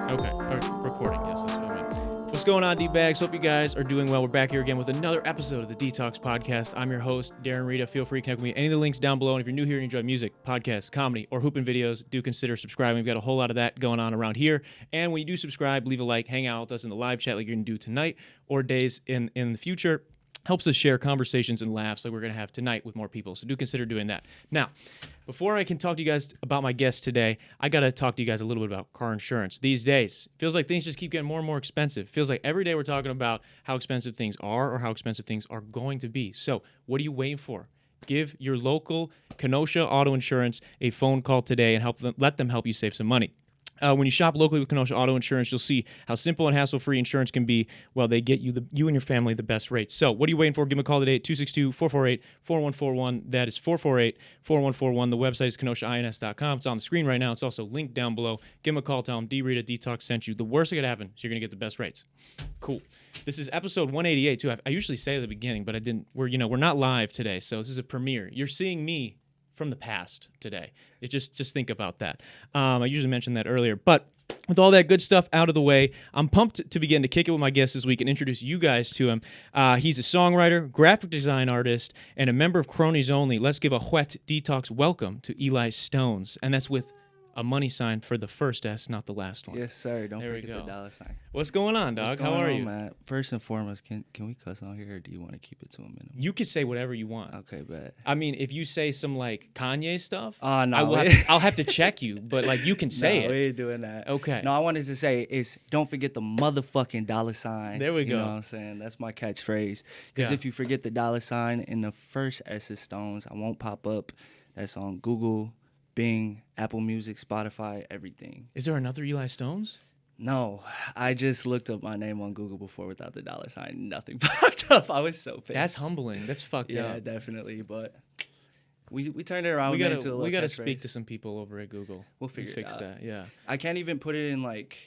Okay. All right. Recording. Yes, that's what I meant. What's going on, D-Bags? Hope you guys are doing well. We're back here again with another episode of the Detox Podcast. I'm your host, Darren Rita. Feel free to connect with me. Any of the links down below. And if you're new here and you enjoy music, podcasts, comedy, or hooping videos, do consider subscribing. We've got a whole lot of that going on around here. And when you do subscribe, leave a like, hang out with us in the live chat like you're going to do tonight or days in the future. Helps us share conversations and laughs like we're going to have tonight with more people. So do consider doing that. Now, before I can talk to you guys about my guest today, I got to talk to you guys a little bit about car insurance. These days, it feels like things just keep getting more and more expensive. It feels like every day we're talking about how expensive things are or how expensive things are going to be. So what are you waiting for? Give your local Kenosha Auto Insurance a phone call today and let them help you save some money. When you shop locally with Kenosha Auto Insurance, you'll see how simple and hassle-free insurance can be while they get you and your family the best rates. So what are you waiting for? Give them a call today at 262-448-4141. That is 448-4141. The website is kenoshains.com. It's on the screen right now. It's also linked down below. Give them a call. Tell them D-Rita Detox sent you. The worst that could happen is you're going to get the best rates. Cool. This is episode 188, too. I usually say at the beginning, but I didn't. We're not live today, so this is a premiere. You're seeing me from the past today. Just think about that. I usually mentioned that earlier, but with all that good stuff out of the way, I'm pumped to begin to kick it with my guest this week and introduce you guys to him. He's a songwriter, graphic design artist, and a member of Cronies Only. Let's give a wet detox welcome to Eli Stones, and that's with a money sign for the first S, not the last one. Yes, sir. Don't forget the dollar sign. What's going on, dog? How are you? Matt? First and foremost, can we cuss on here, or do you want to keep it to a minimum? You could say whatever you want. Okay, bet. I mean, if you say some like Kanye stuff, no, I'll have to check you. But like, you can say it. We ain't doing that. Okay. No, I wanted to say is don't forget the motherfucking dollar sign. There we go. You know what I'm saying? That's my catchphrase. Because if you forget the dollar sign in the first S is Stones, I won't pop up. That's on Google, Bing, Apple Music, Spotify, everything. Is there another Eli Stones? No, I just looked up my name on Google before without the dollar sign. Nothing popped up. I was so pissed. That's humbling. That's fucked up. Yeah, definitely. But we turned it around. We gotta speak to some people over at Google. We'll fix that. Yeah. I can't even put it in like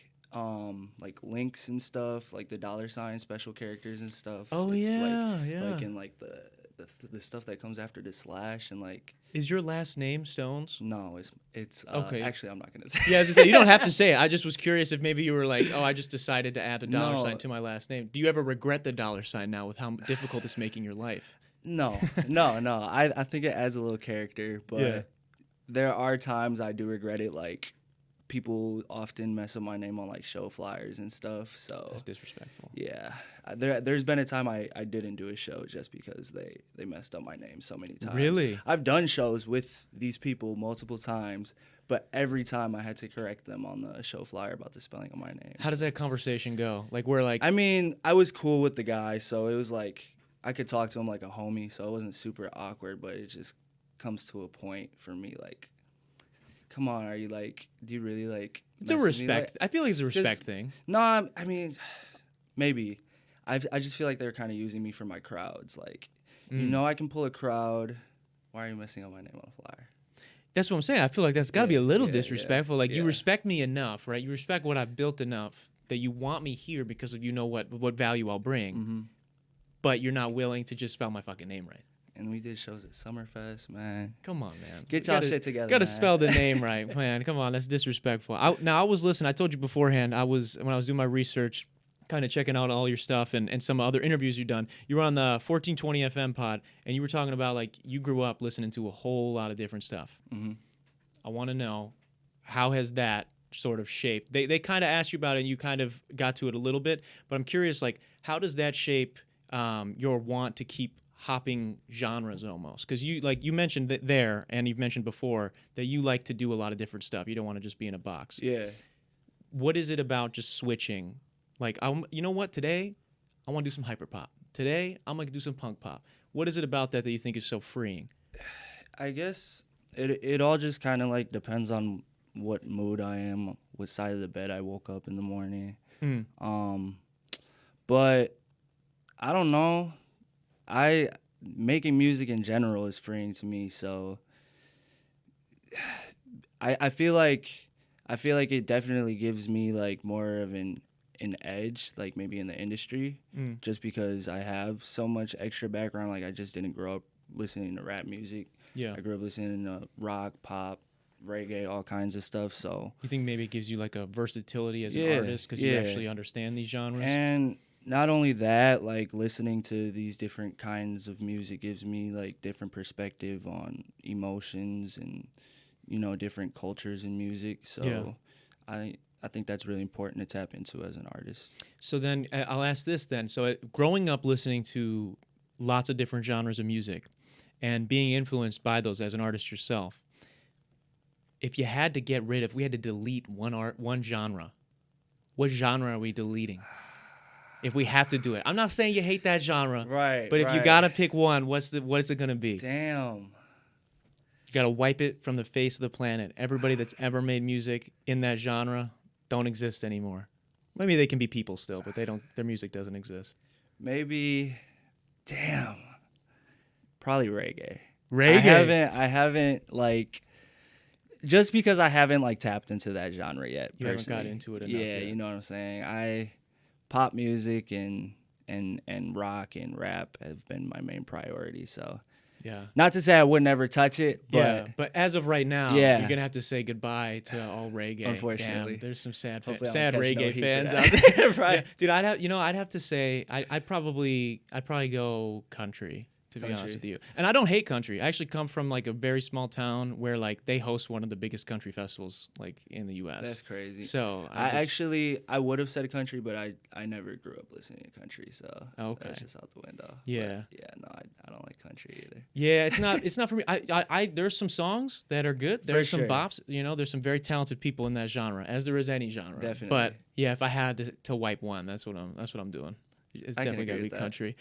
links and stuff, like the dollar sign special characters and stuff. Oh, it's yeah. Like in like the stuff that comes after the slash and like. Is your last name Stones? No, it's okay. Actually, I'm not gonna say. Yeah, I was gonna say you don't have to say it. I just was curious if maybe you were like, oh, I just decided to add a dollar sign to my last name. Do you ever regret the dollar sign now with how difficult it's making your life? No. I think it adds a little character, but there are times I do regret it. Like people often mess up my name on like show flyers and stuff. So that's disrespectful. Yeah, there's been a time I didn't do a show just because they messed up my name so many times. Really? I've done shows with these people multiple times, but every time I had to correct them on the show flyer about the spelling of my name. How does that conversation go? Like we're like, I mean, I was cool with the guy, so it was like I could talk to him like a homie, so it wasn't super awkward, but it just comes to a point for me like, come on, are you like, do you really like? It's a respect. I feel like it's a respect thing. No, I mean, maybe. I just feel like they're kind of using me for my crowds. Like, I can pull a crowd. Why are you messing up my name on a flyer? That's what I'm saying. I feel like that's got to be a little disrespectful. Like you respect me enough, right? You respect what I've built enough that you want me here because of what value I'll bring. Mm-hmm. But you're not willing to just spell my fucking name right. And we did shows at Summerfest, man. Come on, man. Get y'all shit together. Gotta spell the name right, man. Come on, that's disrespectful. I was listening. I told you beforehand. When I was doing my research, kind of checking out all your stuff and some other interviews you've done. You were on the 1420 FM pod, and you were talking about like you grew up listening to a whole lot of different stuff. Mm-hmm. I want to know, how has that sort of shaped? They kind of asked you about it, and you kind of got to it a little bit. But I'm curious, like, how does that shape your want to keep hopping genres almost? Because you mentioned that there, and you've mentioned before that you like to do a lot of different stuff. You don't want to just be in a box. Yeah. What is it about just switching? Like, you know what? Today, I want to do some hyper pop. Today, I'm going to do some punk pop. What is it about that you think is so freeing? I guess it all just kind of like depends on what mood I am, what side of the bed I woke up in the morning. But I don't know. Making music in general is freeing to me, so I feel like it definitely gives me like more of an edge, like maybe in the industry, just because I have so much extra background. Like I just didn't grow up listening to rap music. Yeah, I grew up listening to rock, pop, reggae, all kinds of stuff. So You think maybe it gives you like a versatility as an yeah, artist because you actually understand these genres? And not only that, like listening to these different kinds of music gives me like different perspective on emotions and different cultures in music. So I think that's really important to tap into as an artist. So then I'll ask this then. So growing up listening to lots of different genres of music and being influenced by those as an artist yourself, if you had to if we had to delete one genre, what genre are we deleting? If we have to do it. I'm not saying you hate that genre. Right. But if you got to pick one, what is it going to be? Damn. You got to wipe it from the face of the planet. Everybody that's ever made music in that genre don't exist anymore. Maybe they can be people still, but their music doesn't exist. Maybe probably reggae. Reggae. I haven't like just because I haven't like tapped into that genre yet. You haven't got into it enough. Yeah, yet. you know what I'm saying? Pop music and rock and rap have been my main priority. So yeah. Not to say I would never touch it, but yeah. But as of right now, yeah. you're gonna have to say goodbye to all reggae. Unfortunately, there's some sad sad reggae fans out there, right? Yeah. Dude, I'd have to say I'd probably go country. To be honest with you. And I don't hate country. I actually come from like a very small town where like they host one of the biggest country festivals like in the US. That's crazy. So I would have said country, but I never grew up listening to country, so that's just out the window. Yeah. But yeah, no, I don't like country either. Yeah, it's not for me. I there's some songs that are good. There's some bops, there's some very talented people in that genre, as there is any genre. Definitely. But yeah, if I had to wipe one, that's what I'm doing. It's definitely got to be country.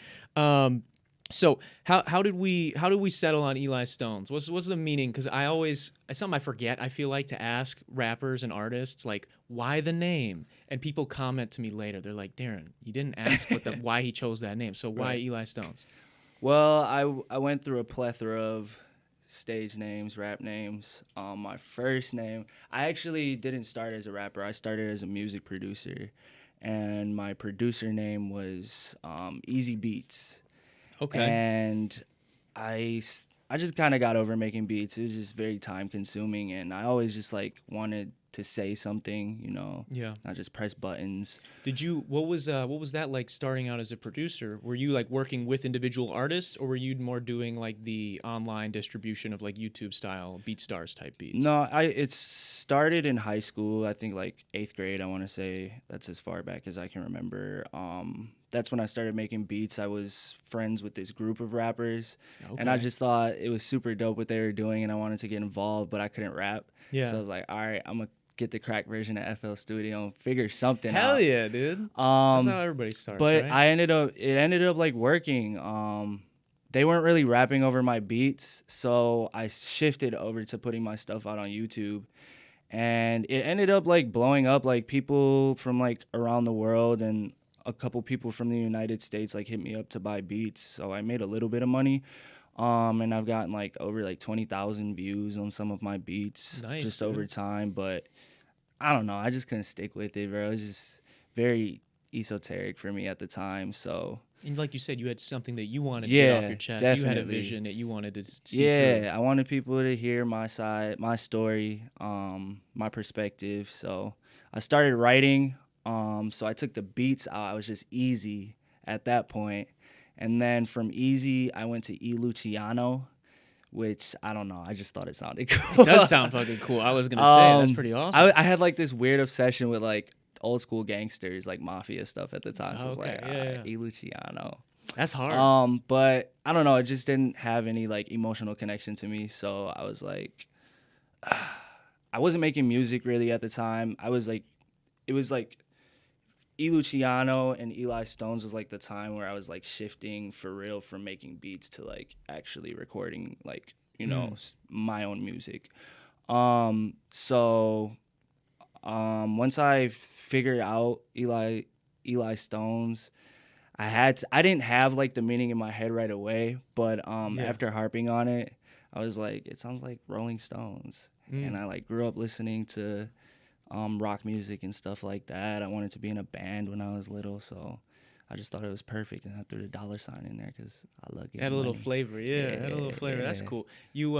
So how did we settle on Eli Stones? What's the meaning? Because it's something I forget. I feel like to ask rappers and artists like why the name, and people comment to me later. They're like, Darren, you didn't ask why he chose that name. So why Eli Stones? Well, I went through a plethora of stage names, rap names. My first name, I actually didn't start as a rapper. I started as a music producer, and my producer name was Easy Beats. Okay. And I just kind of got over making beats. It was just very time consuming, and I always just like wanted to say something, Yeah. not just press buttons. What was that like starting out as a producer? Were you like working with individual artists, or were you more doing like the online distribution of like YouTube style BeatStars type beats? No, it started in high school. I think like 8th grade, I want to say. That's as far back as I can remember. That's when I started making beats. I was friends with this group of rappers, and I just thought it was super dope what they were doing, and I wanted to get involved, but I couldn't rap. Yeah. So I was like, all right, I'm going to get the crack version of FL Studio and figure something out. Hell yeah, dude. That's how everybody starts, but right? it ended up like working. They weren't really rapping over my beats, so I shifted over to putting my stuff out on YouTube. And it ended up like blowing up. Like people from like around the world and a couple people from the United States like hit me up to buy beats. So I made a little bit of money. And I've gotten like over like 20,000 views on some of my beats just over time. But I don't know. I just couldn't stick with it, bro. It was just very esoteric for me at the time. So. And like you said, you had something that you wanted to get off your chest. Definitely. You had a vision that you wanted to see through. Yeah, I wanted people to hear my side, my story, my perspective. So I started writing. So I took the beats out. I was just Easy at that point. And then from Easy, I went to E. Luciano, which I don't know. I just thought it sounded cool. It does sound fucking cool. I was going to say, that's pretty awesome. I had like this weird obsession with like old school gangsters, like mafia stuff at the time. So I was like, E. Luciano. That's hard. But I don't know. It just didn't have any like emotional connection to me. So I was like, I wasn't making music really at the time. It was like E. Luciano and Eli Stones was like the time where I was like shifting for real from making beats to like actually recording like, my own music. So once I figured out Eli Stones, I didn't have like the meaning in my head right away, but after harping on it, I was like, it sounds like Rolling Stones. And I like grew up listening to rock music and stuff like that. I wanted to be in a band when I was little, so I just thought it was perfect, and I threw the $sign in there because I love getting Add a little money. flavor, yeah. Add a little flavor. That's cool. You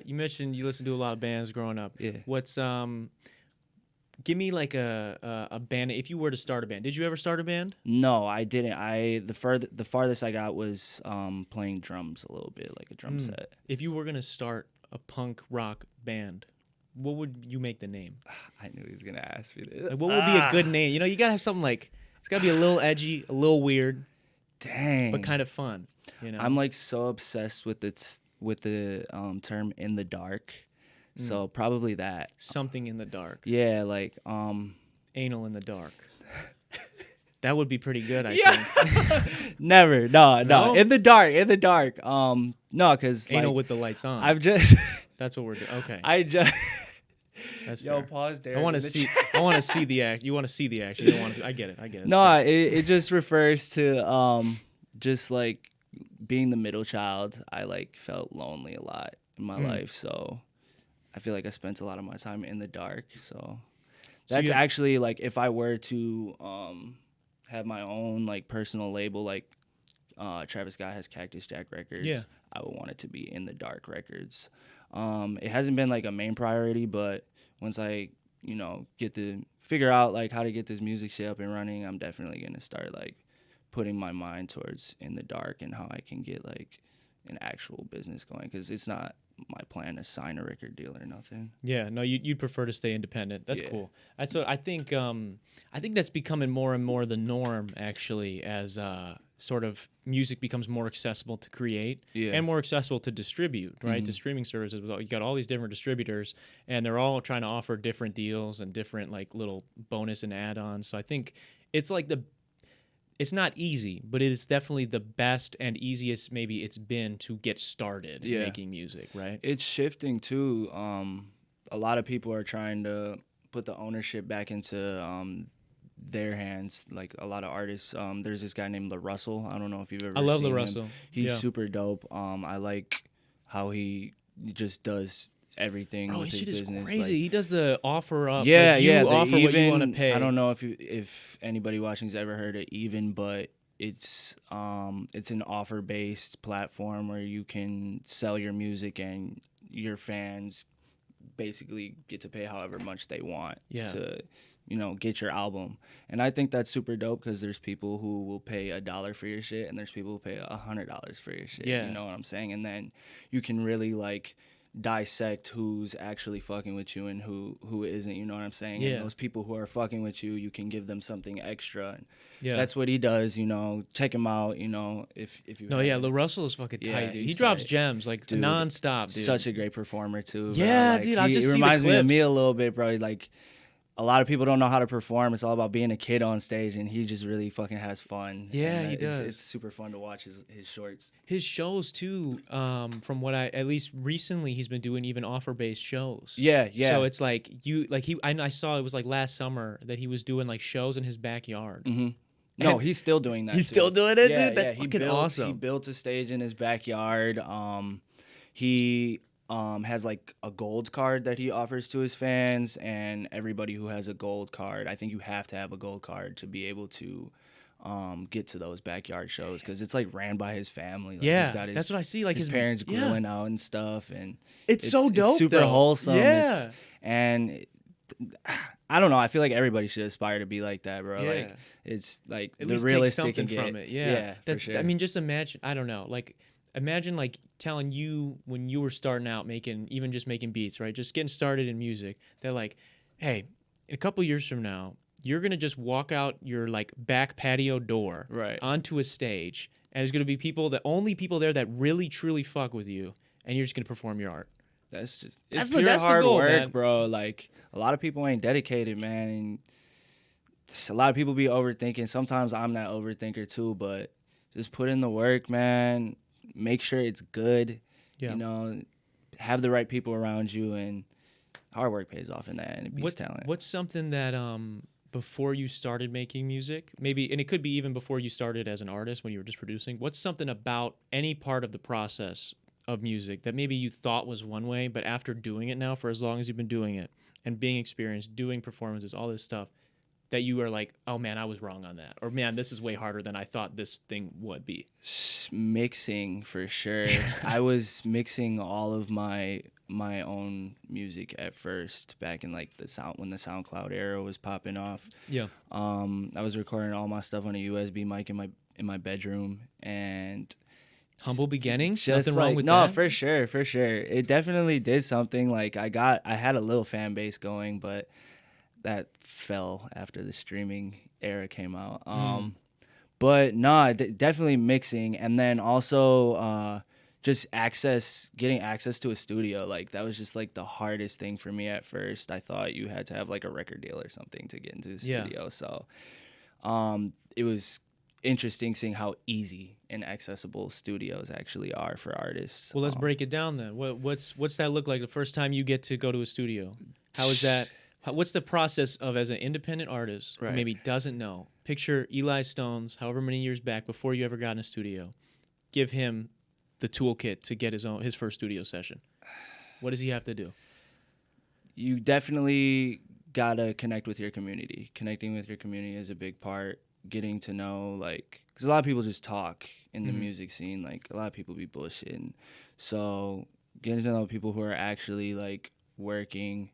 mentioned you listened to a lot of bands growing up. Yeah. What's give me like a band. If you were to start a band, did you ever start a band? No, I didn't. The farthest I got was playing drums a little bit, like a drum set. If you were gonna start a punk rock band, what would you make the name? I knew he was gonna ask me this. Like, what would be a good name? You know, you gotta have something like it's gotta be a little edgy, a little weird, Dang, but kind of fun. You know, I'm like so obsessed with the term "in the dark," so probably that. something in the dark, Yeah, like anal in the dark. That would be pretty good, I Yeah. think. Never, no, No? in the dark. No, cause Anal like, with the lights on. I've just, That's what we're doing. Okay, I just. that's Yo, fair. pause there. I want to see. I want to see the act. You want to see the action. You don't want to. I get it. It's No, fair. it just refers to just like being the middle child. I like felt lonely a lot in my life, so I feel like I spent a lot of my time in the dark. So that's you- actually like if I were to have my own like personal label, like Travis Scott has Cactus Jack Records. Yeah. I would want it to be In the Dark Records. It hasn't been like a main priority, but once I get to figure out like how to get this music shit up and running, I'm definitely gonna start like putting my mind towards In the Dark and how I can get like an actual business going, because it's not my plan to sign a record deal or nothing. Yeah, no, you'd prefer to stay independent. That's Yeah. cool. That's what I think. I think that's becoming more and more the norm, actually, as sort of music becomes more accessible to create and more accessible to distribute, right? To streaming services. You got all these different distributors, and they're all trying to offer different deals and different like little bonus and add-ons. So I think it's like it's not easy, but it is definitely the best and easiest maybe it's been to get started in making music, right? It's shifting too. A lot of people are trying to put the ownership back into their hands. Like a lot of artists. There's this guy named La Russell. I don't know if you've ever. I love seen La him. Russell. He's Yeah. super dope. I like how he just does everything Bro, with his his shit is business. crazy. Like, He does the offer up. yeah, like you yeah. offer what you want to pay. I don't know if anybody watching's ever heard of Even, but it's an offer based platform where you can sell your music and your fans basically get to pay however much they want to get your album. And I think that's super dope, because there's people who will pay $1 for your shit and there's people who pay $100 for your shit. Yeah. You know what I'm saying? And then you can really like dissect who's actually fucking with you and who isn't, you know what I'm saying? Yeah. And those people who are fucking with you, you can give them something extra. And Yeah. that's what he does, check him out, if you No, yeah, haven't. La Russell is fucking Yeah, tight, dude. He he's drops tight. gems like Dude, nonstop, dude. Such a great performer too. bro. Yeah, Like, dude, I just he see the reminds me of me clips. a little bit, bro. Like a lot of people don't know how to perform. It's all about being a kid on stage, and he just really fucking has fun. Yeah, And he does. It's super fun to watch his shorts. His shows too, from what I at least recently he's been doing even offer based shows. Yeah, yeah. So it's like I saw it was like last summer that he was doing like shows in his backyard. Mm-hmm. No, he's still doing that. He's too. still doing it, Yeah, dude? That's yeah. fucking awesome. He built a stage in his backyard. He has like a gold card that he offers to his fans, and everybody who has a gold card, I think you have to have a gold card to be able to get to those backyard shows, because it's like ran by his family. Like, Yeah, he's got that's what I see. Like his parents grilling out and stuff, and It's so dope, It's super though. wholesome. Yeah. I don't know. I feel like everybody should aspire to be like that, bro. Yeah. Like it's like At the least take realistic something can get from it. Yeah, for that's. sure. I mean, just imagine. I don't know. Like, imagine like telling you when you were starting out making beats, right? Just getting started in music. They're like, hey, in a couple years from now, you're gonna just walk out your like back patio door, Right. onto a stage, and there's gonna be only people there that really truly fuck with you, and you're just gonna perform your art. That's just That's it's the- pure that's the hard goal, work, man. bro. Like a lot of people ain't dedicated, man. And a lot of people be overthinking. Sometimes I'm that overthinker too, but just put in the work, man. Make sure it's good. Yeah. Have the right people around you, and hard work pays off in that, and it beats talent. What's something that before you started making music, maybe, and it could be even before you started as an artist when you were just producing, what's something about any part of the process of music that maybe you thought was one way, but after doing it now for as long as you've been doing it and being experienced, doing performances, all this stuff, that you are like, oh man, I was wrong on that, or man, this is way harder than I thought this thing would be? Mixing for sure. I was mixing all of my own music at first back in like the sound when the SoundCloud era was popping off. Yeah. I was recording all my stuff on a USB mic in my bedroom, and Humble beginnings. just Nothing wrong like with no, that. for sure, for sure. It definitely did something. Like I had a little fan base going, but that fell after the streaming era came out. But no, definitely mixing, and then also just getting access to a studio. Like that was just like the hardest thing for me at first. I thought you had to have like a record deal or something to get into the Yeah. studio. So it was interesting seeing how easy and accessible studios actually are for artists. Well, let's break it down then. What's that look like the first time you get to go to a studio? How is that? What's the process of as an independent artist who Right. maybe doesn't know? Picture Eli Stones, however many years back before you ever got in a studio. Give him the toolkit to get his first studio session. What does he have to do? You definitely gotta connect with your community. Connecting with your community is a big part. Getting to know, like, because a lot of people just talk in the music scene. Like, a lot of people be bullshitting. So, getting to know people who are actually like working,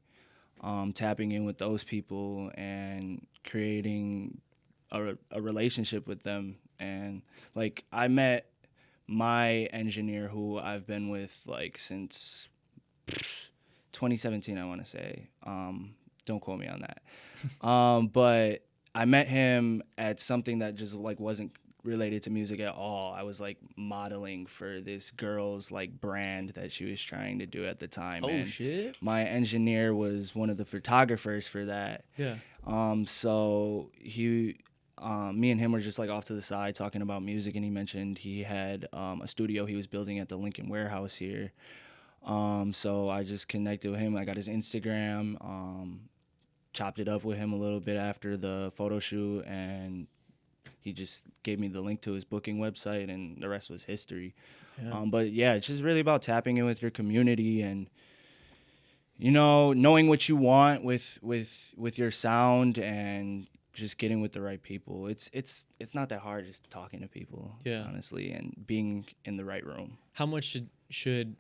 tapping in with those people, and creating a relationship with them. And like, I met my engineer who I've been with like since 2017, I want to say. Don't quote me on that. But I met him at something that just like wasn't related to music at all. I was like modeling for this girl's like brand that she was trying to do at the time. And shit! my engineer was one of the photographers for that. Yeah. So me and him were just like off to the side talking about music, and he mentioned he had a studio he was building at the Lincoln Warehouse here. So I just connected with him. I got his Instagram, chopped it up with him a little bit after the photo shoot, and he just gave me the link to his booking website, and the rest was history. Yeah. But yeah, it's just really about tapping in with your community and, you know, knowing what you want with your sound and just getting with the right people. It's not that hard, just talking to people, Yeah. honestly, and being in the right room. How much should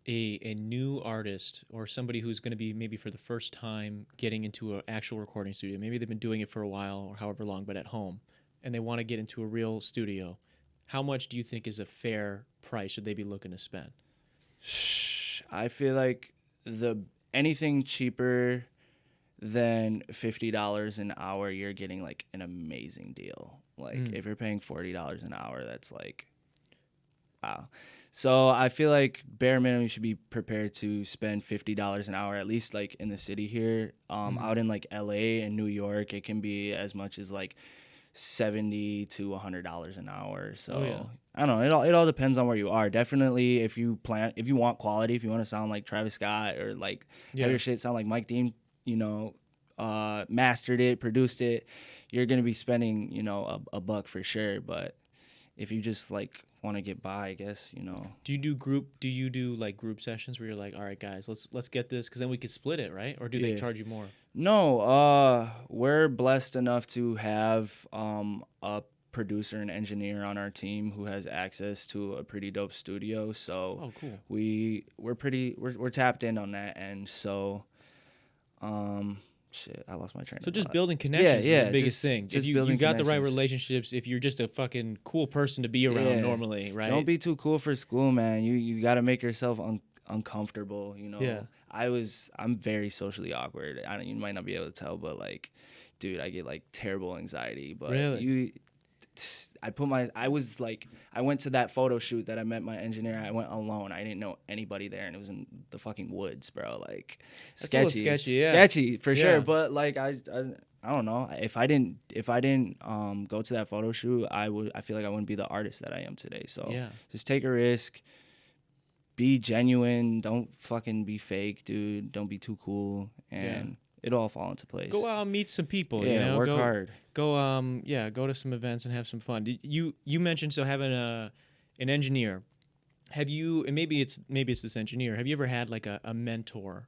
a new artist or somebody who's going to be maybe for the first time getting into an actual recording studio, maybe they've been doing it for a while or however long, but at home, and they want to get into a real studio, how much do you think is a fair price should they be looking to spend? I feel like anything cheaper than $50 an hour, you're getting like an amazing deal. Like if you're paying $40 an hour, that's like, wow. So I feel like bare minimum, you should be prepared to spend $50 an hour, at least like in the city here. Out in like LA and New York, it can be as much as like $70 to $100 an hour. So I don't know. It all depends on where you are. Definitely, if you want quality, if you want to sound like Travis Scott or like have your shit sound like Mike Dean, you know, mastered it, produced it, you're gonna be spending, you know, a buck for sure. But if you just like want to get by, I guess, you know. Do you do like group sessions where you're like, all right, guys, let's get this, because then we could split it, right? Or do they charge you more? No, we're blessed enough to have a producer and engineer on our team who has access to a pretty dope studio. So cool. We're tapped in on that end. So shit, I lost my train of So just thought. building connections is the biggest just- thing. just If you building got the right connections. relationships, if you're just a fucking cool person to be around Yeah. normally, right? Don't be too cool for school, man. You got to make yourself uncomfortable, you know. Yeah. I'm very socially awkward. You might not be able to tell, but like, dude, I get like terrible anxiety. But Really? I went to that photo shoot that I met my engineer. I went alone. I didn't know anybody there, and it was in the fucking woods, bro. Like, That's a little sketchy, sketchy, yeah. sketchy for Yeah. sure. But like, I don't know. If I didn't go to that photo shoot, I feel like I wouldn't be the artist that I am today. So just take a risk. Be genuine. Don't fucking be fake, dude. Don't be too cool, and it'll all fall into place. Go out and meet some people. Yeah, you know? work hard. Go go to some events and have some fun. You mentioned having an engineer. Have you, and maybe it's this engineer, have you ever had like a mentor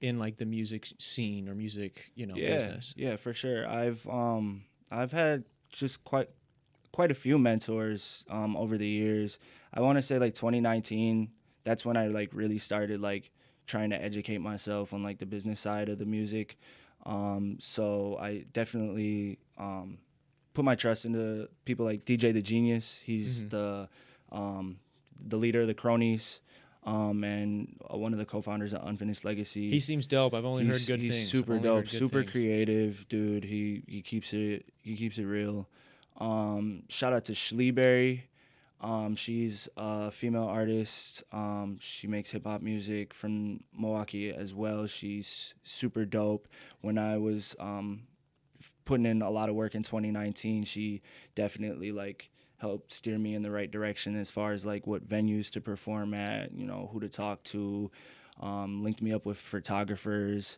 in like the music scene or music, business? Yeah, for sure. I've had just quite a few mentors over the years. I want to say like 2019, that's when I like really started like trying to educate myself on like the business side of the music. So I definitely put my trust into people like DJ the Genius. He's the leader of the Cronies, and one of the co-founders of Unfinished Legacy. He seems dope. I've only heard good things. He's super dope, super creative, dude. He keeps it real. Shout out to Schleeberry. She's a female artist. She makes hip hop music from Milwaukee as well. She's super dope. When I was putting in a lot of work in 2019, she definitely like helped steer me in the right direction as far as like what venues to perform at, who to talk to, linked me up with photographers.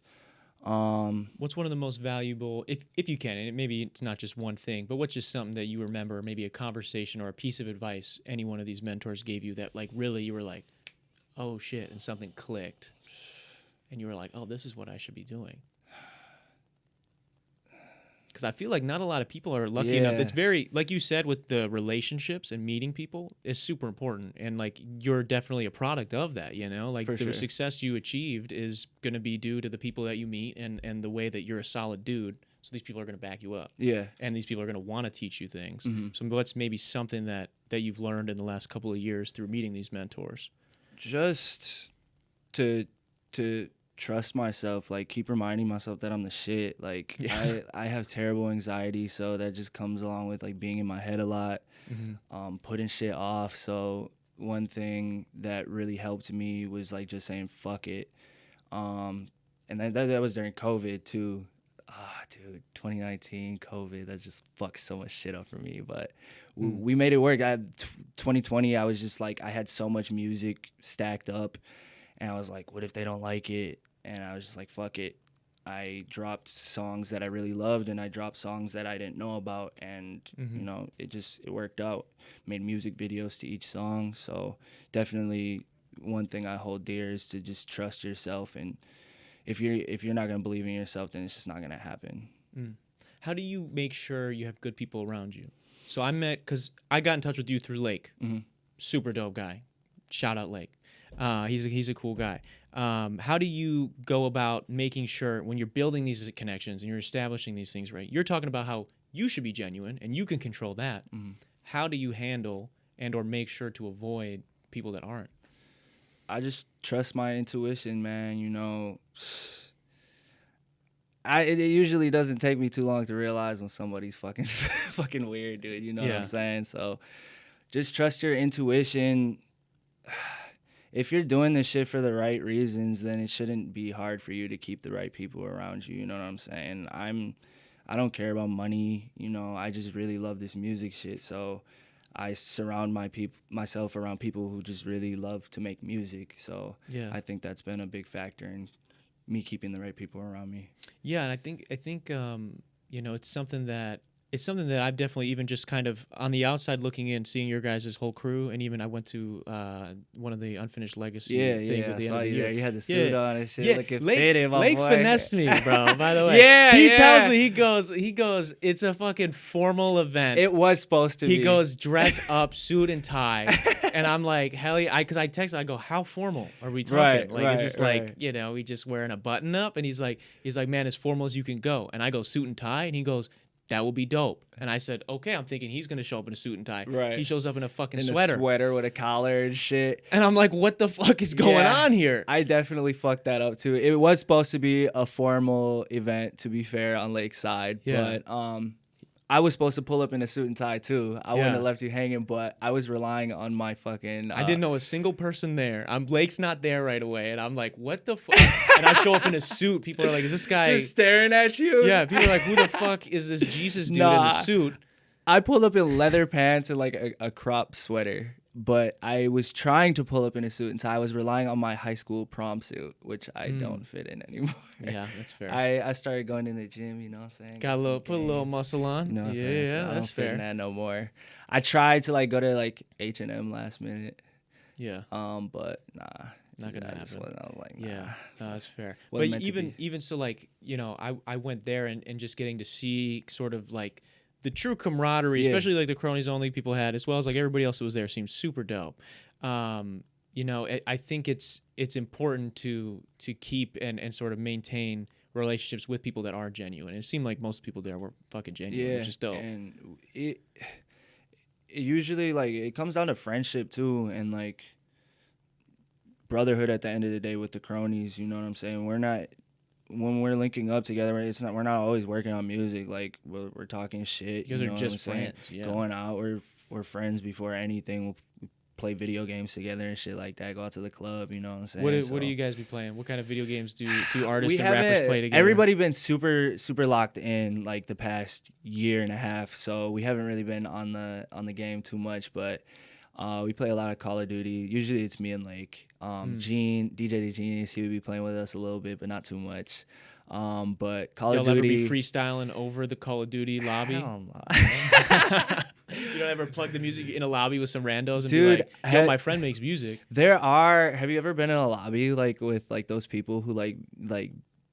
What's one of the most valuable, if you can, and maybe it's not just one thing, but what's just something that you remember, maybe a conversation or a piece of advice any one of these mentors gave you that like really you were like, oh shit, and something clicked, and you were like, oh, this is what I should be doing? Because I feel like not a lot of people are lucky enough. It's very, like you said, with the relationships and meeting people is super important. And like, you're definitely a product of that, like the success you achieved is going to be due to the people that you meet and the way that you're a solid dude. So these people are going to back you up. Yeah. And these people are going to want to teach you things. So what's maybe something that you've learned in the last couple of years through meeting these mentors? Just to trust myself, like keep reminding myself that I'm the shit. Like I have terrible anxiety, so that just comes along with like being in my head a lot, putting shit off. So one thing that really helped me was like just saying fuck it, and that was during COVID too. Dude, 2019 COVID, that just fucked so much shit up for me, but we made it work. 2020 I was just like, I had so much music stacked up, and I was like, what if they don't like it? And I was just like, fuck it. I dropped songs that I really loved, and I dropped songs that I didn't know about, and it worked out. Made music videos to each song. So definitely one thing I hold dear is to just trust yourself, and if you're not gonna believe in yourself, then it's just not gonna happen. How do you make sure you have good people around you? So because I got in touch with you through Lake. Super dope guy. Shout out Lake. He's a cool guy. How do you go about making sure when you're building these connections and you're establishing these things, right? You're talking about how you should be genuine and you can control that. How do you handle and or make sure to avoid people that aren't? I just trust my intuition, man. It usually doesn't take me too long to realize when somebody's fucking weird, dude. You know what I'm saying? So just trust your intuition. If you're doing this shit for the right reasons, then it shouldn't be hard for you to keep the right people around you. You know what I'm saying? I don't care about money. I just really love this music shit. So I surround myself around people who just really love to make music. So I think that's been a big factor in me keeping the right people around me. Yeah, and I think it's something that I've definitely even just kind of on the outside looking in, seeing your guys' whole crew, and even I went to one of the Unfinished Legacy things at the end of the year. You had the suit on and shit, looking fitted, my Lake boy. finessed me, bro, by the way. He tells me, he goes, it's a fucking formal event. It was supposed to be. He goes, dress up, suit and tie. And I'm like, hell yeah, because I texted, I go, how formal are we talking? Is this like, we just wearing a button up? And he's like, man, as formal as you can go. And I go, suit and tie? And he goes, that will be dope. And I said, okay, I'm thinking he's going to show up in a suit and tie. Right. He shows up in a fucking sweater. With a collar and shit. And I'm like, what the fuck is going on here? I definitely fucked that up too. It was supposed to be a formal event, to be fair, on Lakeside. Yeah. But I was supposed to pull up in a suit and tie too. I wouldn't have left you hanging, but I was relying on my fucking... I didn't know a single person there. Blake's not there right away. And I'm like, what the fuck? And I show up in a suit. People are like, is this guy... just staring at you? Yeah, people are like, who the fuck is this Jesus dude in the suit? I pulled up in leather pants and like a crop sweater. But I was trying to pull up in a suit and tie. I was relying on my high school prom suit, which I don't fit in anymore. Yeah, that's fair. I started going to the gym, you know what I'm saying? Put a little muscle on. You know what I'm saying? So that's I don't fair. fit in that no more. I tried to like go to like H&M last minute. Yeah. But nah, to Not do gonna that. I just happen. wasn't, I was like, nah. Yeah, no, that's fair. Wasn't But meant to be. even so, like, you know, I went there and just getting to see sort of like the true camaraderie, Yeah. especially like the cronies only people had, as well as like everybody else that was there, seemed super dope. You know, I think it's important to keep and sort of maintain relationships with people that are genuine. It seemed like most people there were fucking genuine, Yeah, which is dope. and it usually, like, it comes down to friendship too, and like brotherhood at the end of the day with the cronies. You know what I'm saying? We're not, when we're linking up together, we're not always working on music. Like, we're talking shit. You guys you are know just what I'm saying? friends, yeah. Going out, we're friends before anything. We play video games together and shit like that. Go out to the club. You know what I'm saying? What do you guys be playing? What kind of video games do artists We and rappers haven't- play together? Everybody been super locked in like the past year and a half, so we haven't really been on the game too much. But we play a lot of Call of Duty. Usually it's me and Lake. Gene, DJ the Genius, he would be playing with us a little bit, but not too much. But Call Y'all of Duty. ever be freestyling over the Call of Duty lobby? Hell no. You don't ever plug the music in a lobby with some randos and Dude, be like, "Yo, my friend makes music." Have you ever been in a lobby like with like those people who like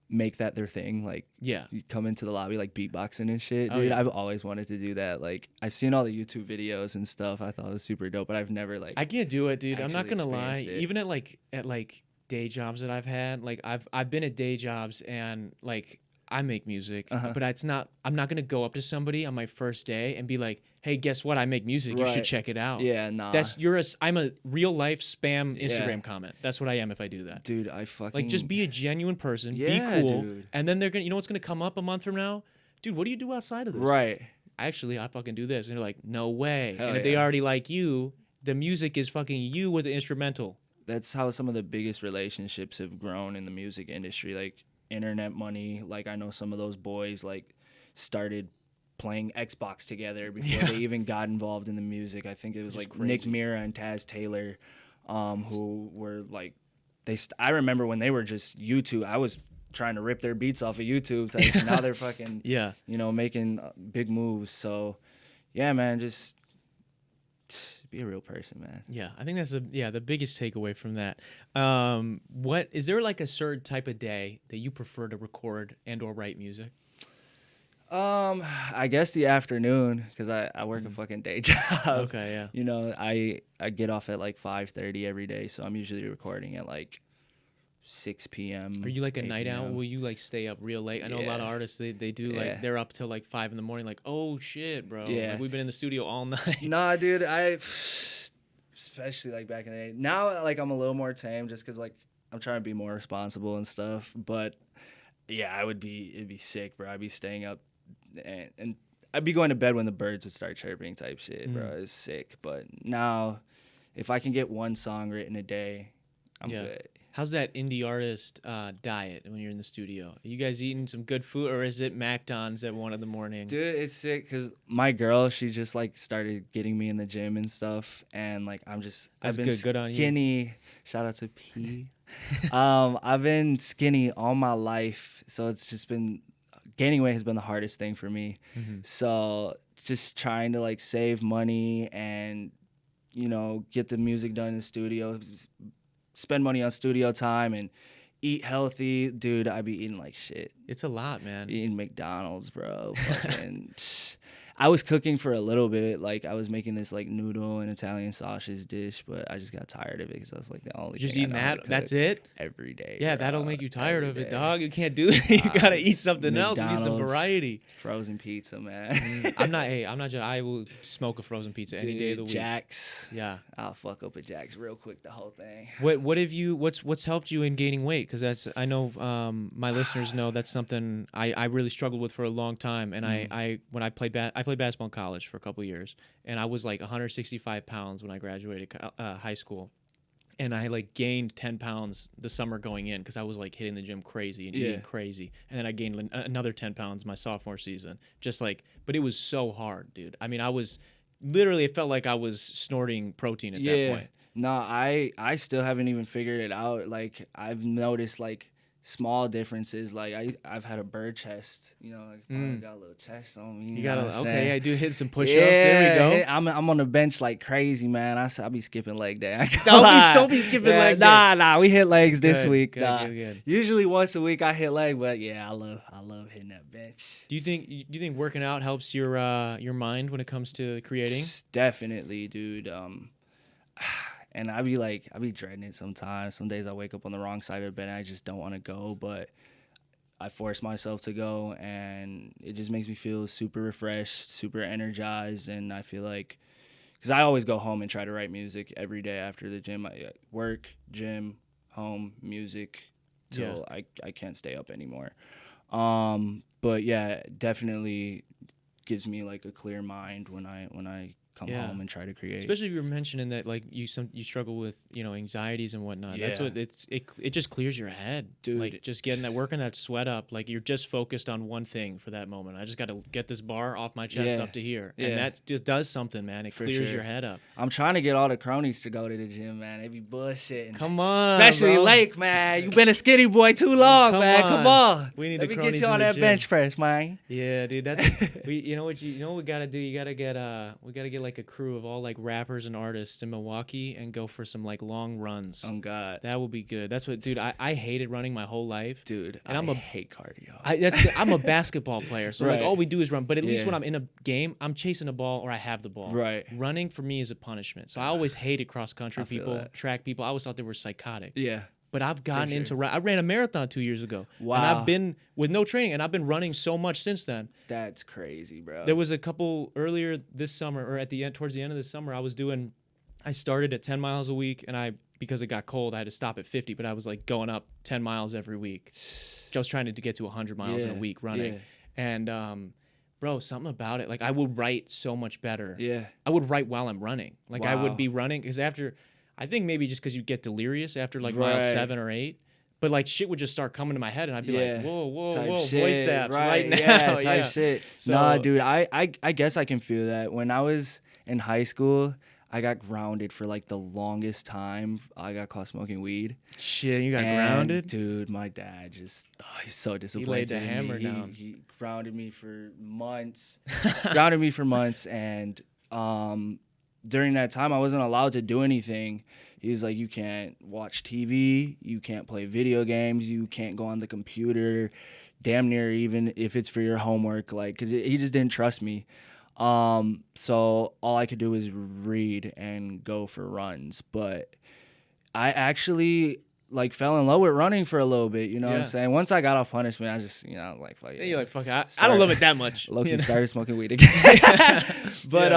make that their thing? Like, Yeah. you come into the lobby like beatboxing and shit. Oh, Dude, yeah. I've always wanted to do that. Like, I've seen all the YouTube videos and stuff. I thought it was super dope, but I've never like I can't do it, dude. I'm not actually gonna lie. experienced it. Even at like day jobs that I've had, like I've been at day jobs and like I make music, but I'm not gonna go up to somebody on my first day and be like, "Hey, guess what? I make music. You should Right. check it out." Yeah, nah. I'm a real life spam Yeah. Instagram comment. That's what I am if I do that. Dude, I fucking Like, just be a genuine person, Yeah, be cool, dude. and then they're gonna, you know what's gonna come up a month from now, dude? What do you do outside of this? right. I fucking do this, and they're like, no way. Hell and if they yeah. already like you, the music is fucking you with the instrumental. That's how some of the biggest relationships have grown in the music industry. Like, internet money. Like, I know some of those boys like started playing Xbox together before they even got involved in the music. I think it was Just like Nick crazy. Mira and Taz Taylor, who were like, I remember when they were just YouTube. I was trying to rip their beats off of YouTube. So now they're fucking, Yeah. you know, making big moves. So yeah, man, just be a real person, man. Yeah, I think that's the biggest takeaway from that. What is there like a certain type of day that you prefer to record and or write music? I guess the afternoon, because I work a fucking day job. Okay, yeah. You know, I get off at like 5:30 every day, so I'm usually recording at like 6 p.m. Are you like a 8 night owl? p.m. Will you like stay up real late? I know a lot of Yeah. artists they do Yeah. like they're up till like 5 a.m. like, oh shit, bro. Yeah. Like, we've been in the studio all night. Nah, dude, especially like back in the day. Now, like, I'm a little more tame just because like I'm trying to be more responsible and stuff. But yeah, it'd be sick, bro. I'd be staying up and I'd be going to bed when the birds would start chirping type shit, bro. It's sick. But now, if I can get one song written a day, I'm good. How's that indie artist diet when you're in the studio? Are you guys eating some good food, or is it McDonald's at 1 a.m? Dude, it's sick because my girl, she just like started getting me in the gym and stuff, and like I've been good. Good on you. skinny. Shout out to P. I've been skinny all my life, so it's just been gaining weight has been the hardest thing for me. So just trying to like save money and, you know, get the music done in the studio, spend money on studio time and eat healthy. Dude, I be eating like shit. It's a lot, man. Eating McDonald's, bro. Fucking I was cooking for a little bit. Like, I was making this like noodle and Italian sausage dish, but I just got tired of it because I was like the only Just thing I eating know how to that? cook That's it? every day. Yeah, bro. that'll make you tired Every of it, day. dog. You can't do that. You gotta eat something else. We need some McDonald's, variety. Frozen pizza, man. I'm not. I will smoke a frozen pizza any day of the week. Jack's. Yeah. I'll fuck up a Jack's real quick. The whole thing. What's helped you in gaining weight? Because I know my listeners know that's something I really struggled with for a long time. And I played basketball in college for a couple of years, and I was like 165 pounds when I graduated high school. And I like gained 10 pounds the summer going in because I was like hitting the gym crazy and eating crazy. And then I gained another 10 pounds my sophomore season. But it was so hard, dude. I mean, it felt like I was snorting protein at that point. No, I still haven't even figured it out. Like, I've noticed like small differences. Like I've had a bird chest, you know, I finally got a little chest on me. You know got what I'm okay. saying? I do hit some push-ups. There we go. I'm on the bench like crazy, man. I be skipping leg day. Don't be skipping leg day. Nah. We hit legs this Good, week. good. Usually once a week I hit leg, but yeah, I love hitting that bench. Do you think working out helps your mind when it comes to creating? Definitely, dude. And I be dreading it sometimes. Some days I wake up on the wrong side of the bed and I just don't want to go, but I force myself to go, and it just makes me feel super refreshed, super energized, and I feel like, because I always go home and try to write music every day after the gym. I work, gym, home, music, till I can't stay up anymore. But yeah, definitely gives me like a clear mind when I come home and try to create. Especially if you were mentioning that like you struggle with, you know, anxieties and whatnot. That's what it just clears your head, dude. Like just working that sweat up. Like you're just focused on one thing for that moment. I just got to get this bar off my chest up to here, and that just does something, man. It clears your head up. I'm trying to get all the cronies to go to the gym, man. They be bullshitting. Come on, especially bro. Lake, man. You been a skinny boy too long, man. Come on. We need Let to me get you on that bench press, man. Yeah, dude. That's you know what we gotta do. You gotta get we gotta get like a crew of all like rappers and artists in Milwaukee and go for some like long runs. Oh God, that would be good. That's what, dude. I hated running my whole life, dude. And I hate cardio. I'm a basketball player, so like all we do is run. But at least when I'm in a game, I'm chasing a ball or I have the ball. Right. Running for me is a punishment. So I always hated cross country people, track people. I always thought they were psychotic. Yeah. But I've gotten into I ran a marathon 2 years ago. Wow. And I've been with no training, and I've been running so much since then. That's crazy, bro. There was a couple earlier this summer, or towards the end of the summer, I started at 10 miles a week, and because it got cold, I had to stop at 50, but I was like going up 10 miles every week. I was trying to get to 100 miles in a week running. Yeah. And bro, something about it. Like I would write so much better. Yeah. I would write while I'm running. Like I would be running, because I think maybe just because you get delirious after like mile 7 or 8, but like shit would just start coming to my head, and I'd be like, whoa, voice apps right now. Type shit. So, nah, dude, I guess I can feel that. When I was in high school, I got grounded for like the longest time. I got caught smoking weed. Shit, you got grounded? Dude, my dad he's so disappointed. He laid the hammer down. He grounded me for months. And during that time, I wasn't allowed to do anything. He's like, you can't watch TV, you can't play video games, you can't go on the computer, damn near even if it's for your homework, like, because he just didn't trust me. So all I could do was read and go for runs. But I actually like fell in love with running for a little bit, you know what I'm saying? Once I got off punishment, I just, like, fuck it. You're like, fuck it. I don't love it that much. Low-key started smoking weed again. But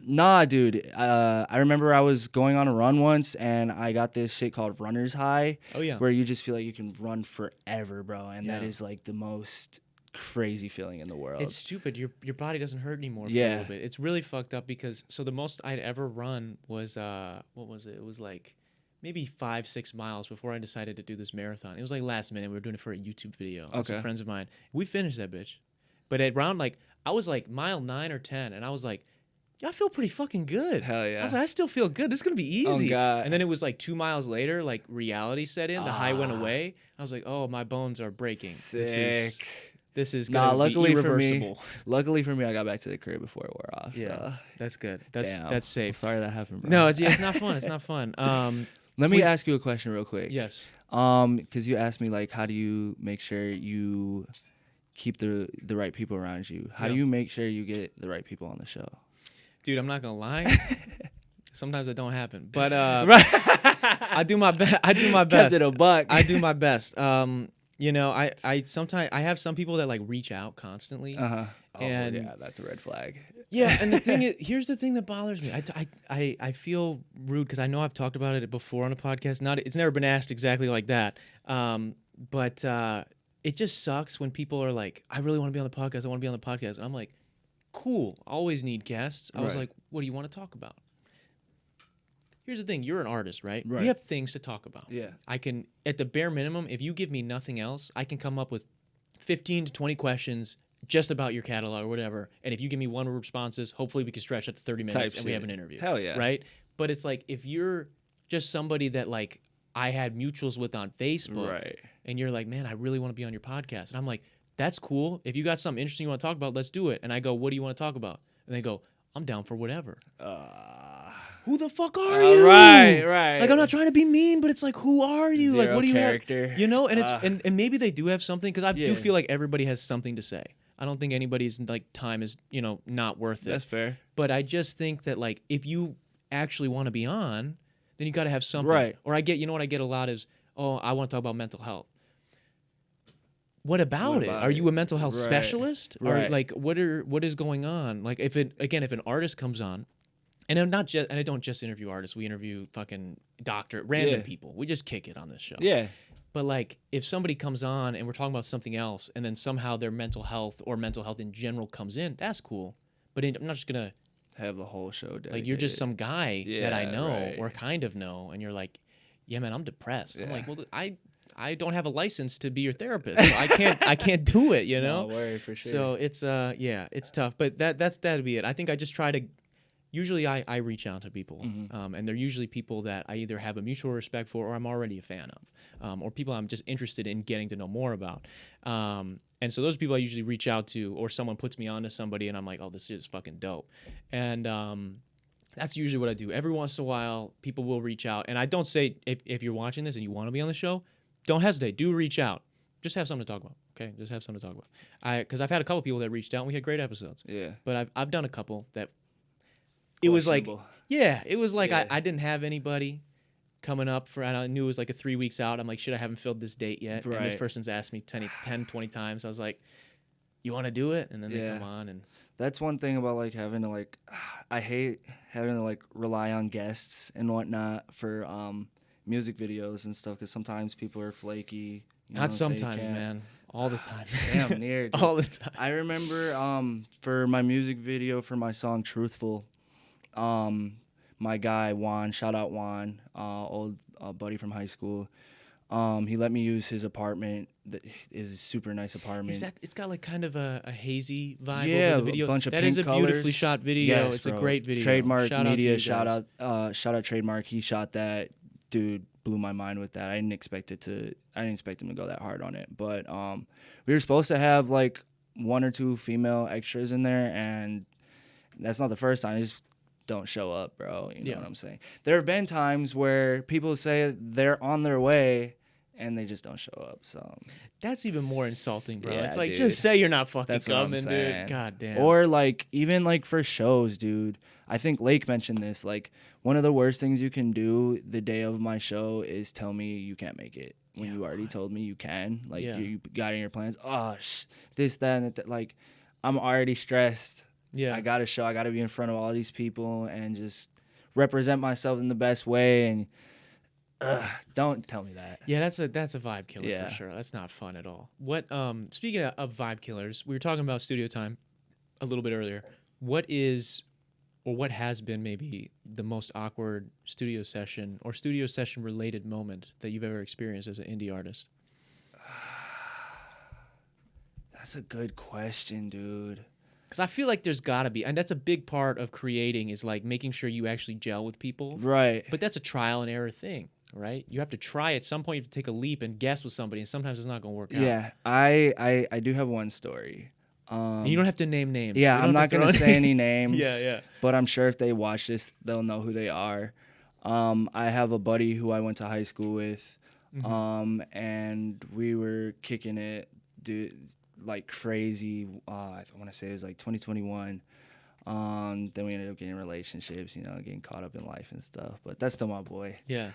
nah, dude. I remember I was going on a run once, and I got this shit called runner's high. Oh yeah. Where you just feel like you can run forever, bro. And that is like the most crazy feeling in the world. It's stupid. Your body doesn't hurt anymore for a little bit. It's really fucked up, because so the most I'd ever run was what was it? It was like maybe 5-6 miles before I decided to do this marathon. It was like last minute. We were doing it for a YouTube video. Okay. Some friends of mine. We finished that bitch. But at around like, I was like mile 9 or 10, and I was like, I feel pretty fucking good. Hell yeah. I was like, I still feel good. This is going to be easy. Oh, God. And then it was like 2 miles later, like reality set in. The high went away. I was like, oh, my bones are breaking. Sick. This is gonna be irreversible. Luckily for me, I got back to the crib before it wore off. Yeah, so. That's good. That's safe. I'm sorry that happened, bro. No, it's not fun. It's not fun. Let me ask you a question real quick. Yes. Because you asked me, like, how do you make sure you keep the right people around you? How do you make sure you get the right people on the show? Dude, I'm not gonna lie. Sometimes it don't happen, but I do my best. I do my best. Kept it a buck. I do my best. You know, I sometimes I have some people that like reach out constantly. Oh, and yeah, that's a red flag. Yeah, and the thing is, here's the thing that bothers me. I feel rude because I know I've talked about it before on a podcast. It's never been asked exactly like that. But it just sucks when people are like, I really want to be on the podcast. I want to be on the podcast. And I'm like, cool. Always need guests. I was like, what do you want to talk about? Here's the thing. You're an artist, right? We have things to talk about. Yeah. I can, at the bare minimum, if you give me nothing else, I can come up with 15 to 20 questions just about your catalog or whatever. And if you give me one-word responses, hopefully we can stretch it to 30 minutes and we have an interview. Hell yeah. Right? But it's like, if you're just somebody that like I had mutuals with on Facebook, and you're like, man, I really want to be on your podcast. And I'm like, that's cool. If you got something interesting you want to talk about, let's do it. And I go, what do you want to talk about? And they go, I'm down for whatever. Who the fuck are you? Right. Like, I'm not trying to be mean, but it's like, who are you? Zero Like, what do you character. have? You know, and it's and maybe they do have something, because I do Yeah. feel like everybody has something to say. I don't think anybody's like time is, not worth it. That's fair. But I just think that, like, if you actually want to be on, then you got to have something. Right. Or what I get a lot is, oh, I want to talk about mental health. What about it? Are you a mental health specialist? Right. Or like, what is going on? Like, if an artist comes on, and I don't just interview artists, we interview fucking random people. We just kick it on this show. Yeah. But like, if somebody comes on and we're talking about something else, and then somehow their mental health or mental health in general comes in, that's cool. But I'm not just gonna have the whole show dedicated. Like, you're just some guy that I know right. or kind of know, and you're like, yeah, man, I'm depressed. Yeah. I'm like, well, I don't have a license to be your therapist. So I can't do it, you know? No worry, for sure. So it's it's tough. But that'd be it. I think I just try to. Usually I reach out to people, and they're usually people that I either have a mutual respect for or I'm already a fan of, or people I'm just interested in getting to know more about. And so those people I usually reach out to, or someone puts me on to somebody and I'm like, oh, this is fucking dope. And that's usually what I do. Every once in a while, people will reach out. And I don't say, if you're watching this and you want to be on the show, don't hesitate. Do reach out. Just have something to talk about. Okay, just have something to talk about. Because I've had a couple people that reached out and we had great episodes. Yeah. But I've done a couple that it was like, Yeah. I didn't have anybody coming up for, and I knew it was like a 3 weeks out. I'm like, shit, I haven't filled this date yet. Right. And this person's asked me 10, 20 times. I was like, you want to do it? And then they come on. And that's one thing about like having to like, I hate having to like rely on guests and whatnot for music videos and stuff, because sometimes people are flaky. Not sometimes, man. All the time. Damn near. Dude. All the time. I remember for my music video for my song Truthful, my guy Juan, shout out Juan, old buddy from high school. He let me use his apartment. That is a super nice apartment. It's got like kind of a hazy vibe yeah, over the video. A bunch of that pink is a colors. beautifully shot video. Yes, It's bro. a great video. Trademark shout Media, out to shout out Trademark. He shot that. Dude blew my mind with that. I didn't expect him to go that hard on it. But we were supposed to have like 1 or 2 female extras in there, and that's not the first time. They just don't show up, bro. You know what I'm saying? There have been times where people say they're on their way and they just don't show up. So that's even more insulting, bro. Yeah, it's like, dude. just say you're not fucking That's what I'm coming, saying. dude. God damn. Or like even like for shows, dude. I think Lake mentioned this. Like, one of the worst things you can do the day of my show is tell me you can't make it when you already told me you can. Like, you got in your plans. Oh, this, that, and that. Like, I'm already stressed. Yeah. I got a show. I got to be in front of all these people and just represent myself in the best way. And don't tell me that. Yeah, that's a vibe killer Yeah. for sure. That's not fun at all. What speaking of vibe killers, we were talking about studio time a little bit earlier. What is, or what has been maybe the most awkward studio session or studio session related moment that you've ever experienced as an indie artist? That's a good question, dude. Because I feel like there's got to be, and that's a big part of creating, is like making sure you actually gel with people. Right. But that's a trial and error thing, right? You have to try at some point. You have to take a leap and guess with somebody, and sometimes it's not going to work out. Yeah, I do have one story. And you don't have to name names. Yeah, You don't I'm have not to going to throw say any names. Yeah. But I'm sure if they watch this, they'll know who they are. I have a buddy who I went to high school with, and we were kicking it, dude, like crazy. I want to say it was like 2021. Then we ended up getting relationships, getting caught up in life and stuff. But that's still my boy. Yeah.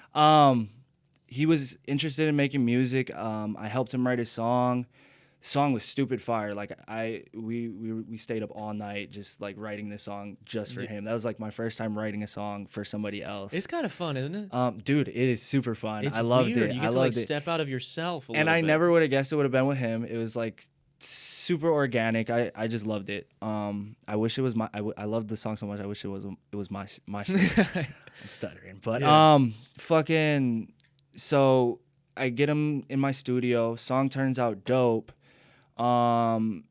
He was interested in making music. I helped him write a song. Song was stupid fire. Like we stayed up all night just like writing this song just for him. That was like my first time writing a song for somebody else. It's kind of fun, isn't it? Dude, it is super fun. It's I loved weird. it. You get I to like loved it. step out of yourself a And little I bit. never would have guessed it would have been with him. It was like super organic. I just loved it. I wish it was my. I loved the song so much. I wish it was my shit. I'm stuttering, but fucking. So I get him in my studio. Song turns out dope. And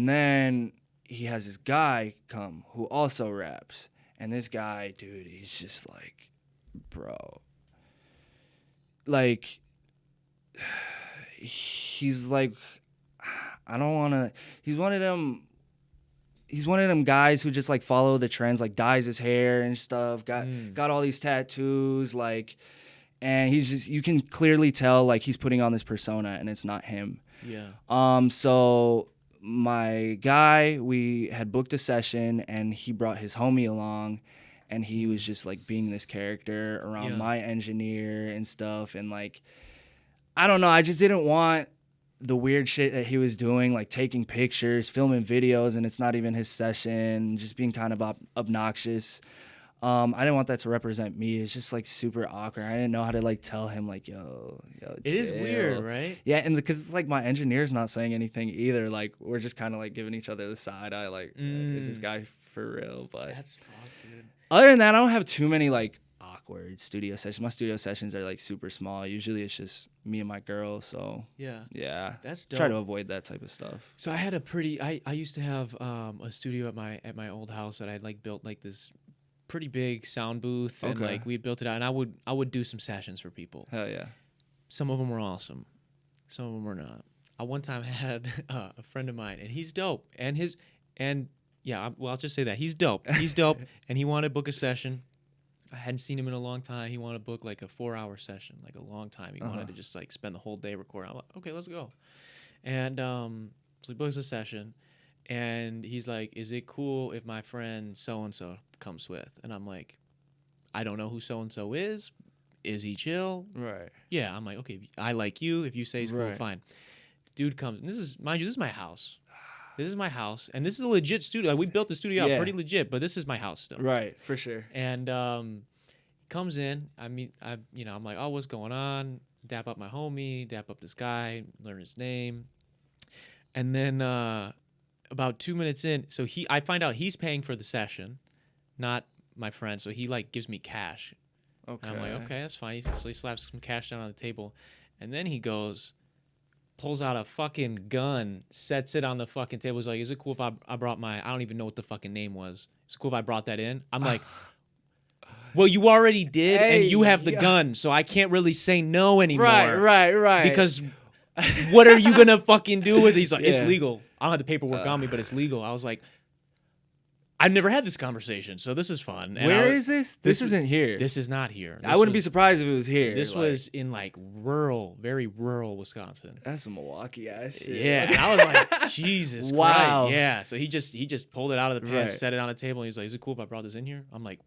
then he has this guy come who also raps. And this guy, dude, he's just like, bro. Like, he's like, I don't want to. He's one of them. He's one of them guys who just like follow the trends, like dyes his hair and stuff. Got all these tattoos, like, and he's just, you can clearly tell like he's putting on this persona and it's not him. Yeah. So my guy, we had booked a session and he brought his homie along, and he was just like being this character around my engineer and stuff, and like, I don't know, I just didn't want the weird shit that he was doing, like taking pictures, filming videos, and it's not even his session, just being kind of obnoxious. I didn't want that to represent me. It's just like super awkward. I didn't know how to like tell him like, yo, it is weird, right? Yeah, and because like my engineer's not saying anything either. Like we're just kind of like giving each other the side eye, like, is this guy for real? But That's fucked, dude. other than that, I don't have too many like awkward studio sessions. My studio sessions are like super small. Usually it's just me and my girl. So yeah, that's dope. Try to avoid that type of stuff. So I had I used to have a studio at my old house that I'd like built like this pretty big sound booth, and like we built it out, and I would do some sessions for people. Hell yeah. Some of them were awesome, some of them were not. I one time had a friend of mine, and he's dope, and I'll just say that he's dope. He's dope, and he wanted to book a session. I hadn't seen him in a long time. He wanted to book like a 4-hour session, like a long time. He wanted to just like spend the whole day recording. I'm like, okay, let's go. And so he books a session, and he's like, is it cool if my friend so-and-so comes with? And I'm like, I don't know who so-and-so is. Is he chill? Right. Yeah, I'm like, okay, I like you. If you say he's cool, fine. Dude comes, and this is, mind you, this is my house. This is my house, and this is a legit studio. We built the studio out pretty legit, but this is my house still. Right, for sure. And comes in. I'm like, oh, what's going on? Dap up my homie, dap up this guy, learn his name, and then about 2 minutes in, so I find out he's paying for the session, not my friend. So he like gives me cash. Okay. And I'm like, okay, that's fine. So he slaps some cash down on the table, and then he pulls out a fucking gun, sets it on the fucking table. He's like, is it cool if I brought I don't even know what the fucking name was. Is it cool if I brought that in? I'm like, well, you already did, and you have the gun, so I can't really say no anymore. Right. Because what are you going to fucking do with it? He's like, it's legal. I don't have the paperwork on me, but it's legal. I was like, I've never had this conversation, so this is fun. And Where is this? This isn't here. This is not here. I wouldn't be surprised if it was here. This was in like very rural Wisconsin. That's some Milwaukee ass shit. Yeah, and I was like, Jesus wow. Christ. Yeah, so he just pulled it out of the pants, set it on the table, and he's like, is it cool if I brought this in here? I'm like,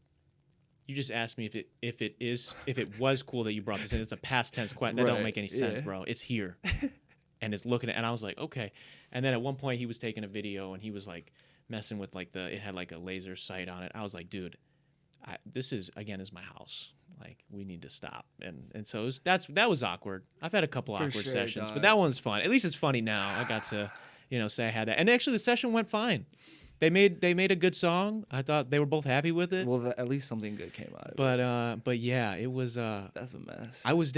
you just asked me if it was cool that you brought this in. It's a past tense question. That don't make any sense, bro. It's here. And it's looking at, and I was like, okay. And then at one point he was taking a video, and he was like messing with like it had like a laser sight on it. I was like, dude, this is my house. Like, we need to stop. And so that was awkward. I've had a couple awkward sessions, but that one's fun. At least it's funny now. I got to, say I had that. And actually the session went fine. They made a good song. I thought they were both happy with it. Well, at least something good came out of it. But yeah, it was. That's a mess. I was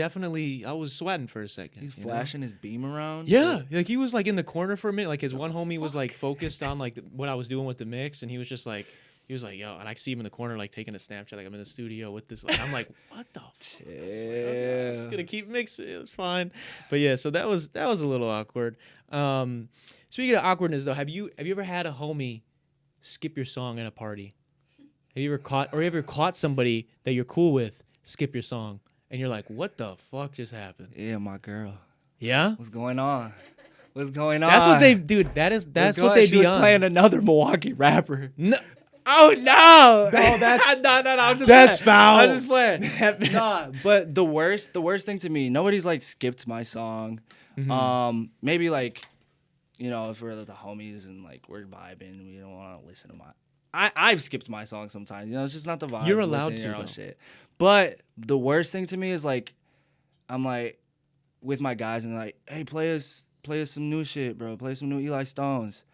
sweating for a second. He's flashing his beam around. Yeah, like he was like in the corner for a minute. Like his one homie was like focused on like what I was doing with the mix, and he was just like, yo, and I see him in the corner like taking a Snapchat, like I'm in the studio with this. Like, I'm like, what the fuck? Like, okay, I'm just gonna keep mixing. It was fine. But yeah, so that was a little awkward. Speaking of awkwardness, though, have you ever had a homie skip your song at a party? Have you ever caught somebody that you're cool with skip your song, and you're like, what the fuck just happened? Yeah, my girl. Yeah? What's going on? That's what they, dude. That's what they be on. She was playing another Milwaukee rapper. No. Oh no! No, that's no. I'm just that's playing. foul. I'm just playing. Nah, but the worst thing to me, nobody's like skipped my song. Mm-hmm. Maybe like, if we're the homies and like we're vibing, we don't want to listen to I've skipped my song sometimes. It's just not the vibe. You're allowed to, though. Shit. But the worst thing to me is like, I'm like with my guys and like, hey, play us some new shit, bro. Play some new Eli Stones.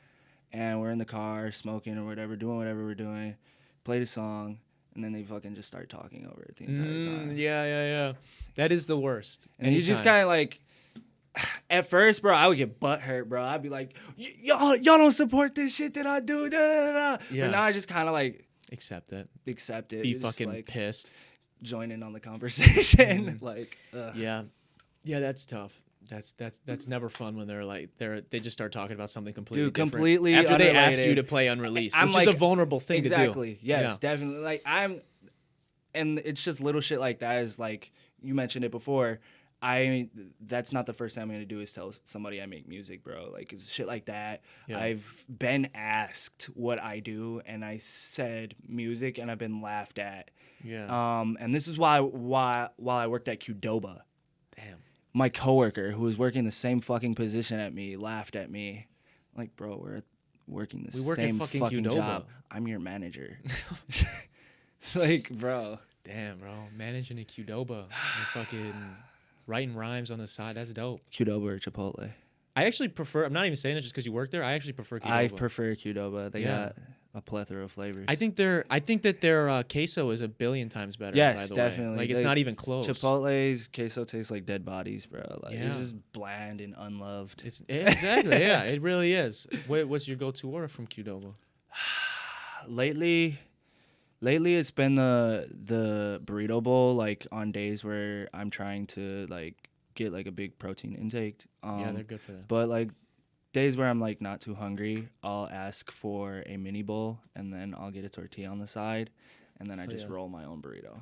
And we're in the car smoking or whatever, doing whatever we're doing. Play the song, and then they fucking just start talking over it the entire time. Yeah. That is the worst. And you just kind of like, at first, bro, I would get butthurt, bro. I'd be like, y'all don't support this shit that I do. Da, da, da. Yeah. But now I just kind of like accept it. Be fucking like, pissed. Join in on the conversation. Like, yeah, that's tough. That's never fun when they just start talking about something completely Dude, different completely after they asked you unrelated. to play unreleased, I'm which is like, a vulnerable thing to do. exactly. Yes, Yeah. definitely. Like and it's just little shit like that. Is like you mentioned it before. That's not the first thing I'm gonna do is tell somebody I make music, bro. Like it's shit like that. Yeah. I've been asked what I do, and I said music, and I've been laughed at. Yeah. And this is why while I worked at Qdoba, Damn. my coworker who was working the same fucking position at me laughed at me. Like, bro, we're working the We work at same fucking fucking Qdoba. job. I'm your manager. Like, bro. Damn, bro. Managing a Qdoba and fucking writing rhymes on the side. That's dope. Qdoba or Chipotle? I actually prefer, I'm not even saying it just because you work there. I actually prefer Qdoba. I prefer Qdoba. They Yeah. got a plethora of flavors. I think that their queso is a billion times better. Yes, by the definitely. Way. Like it's not even close. Chipotle's queso tastes like dead bodies, bro. Like Yeah. it's just bland and unloved. Exactly. Yeah, it really is. What's your go-to order from Qdoba? Lately it's been the burrito bowl. Like on days where I'm trying to like get like a big protein intake. Yeah, they're good for that. But like days where I'm like not too hungry, I'll ask for a mini bowl and then I'll get a tortilla on the side, and then I just roll my own burrito.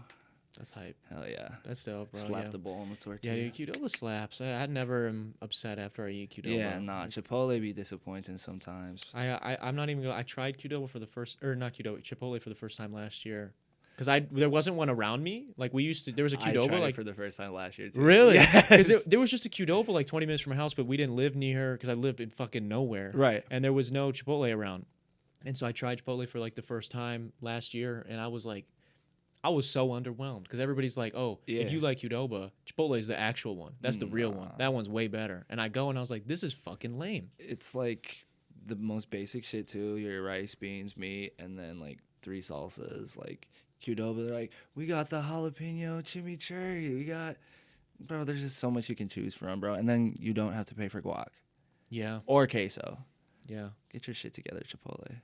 That's hype. Hell yeah. That's dope, bro. Slap yeah. the bowl on the tortilla. Yeah, your Qdoba slaps. I never am upset after I eat Qdoba. Yeah, nah. Chipotle be disappointing sometimes. I'm not even. I tried Qdoba for the first, or not Qdoba, Chipotle for the first time last year, because there wasn't one around me. Like we used to, there was a Qdoba I tried like it for the first time last year too. Really? Because Yes. there was just a Qdoba like 20 minutes from my house, but we didn't live near because I lived in fucking nowhere. Right. And there was no Chipotle around, and so I tried Chipotle for like the first time last year, and I was so underwhelmed because everybody's like, oh, Yeah. if you like Qdoba, Chipotle is the actual one. That's the real one. Nah. That one's way better. And I go and I was like, this is fucking lame. It's like the most basic shit too. Your rice, beans, meat, and then like 3 salsas. Like Qdoba, they're like, we got the jalapeno chimichurri. We got, bro. There's just so much you can choose from, bro. And then you don't have to pay for guac Yeah. or queso. Yeah. Get your shit together, Chipotle.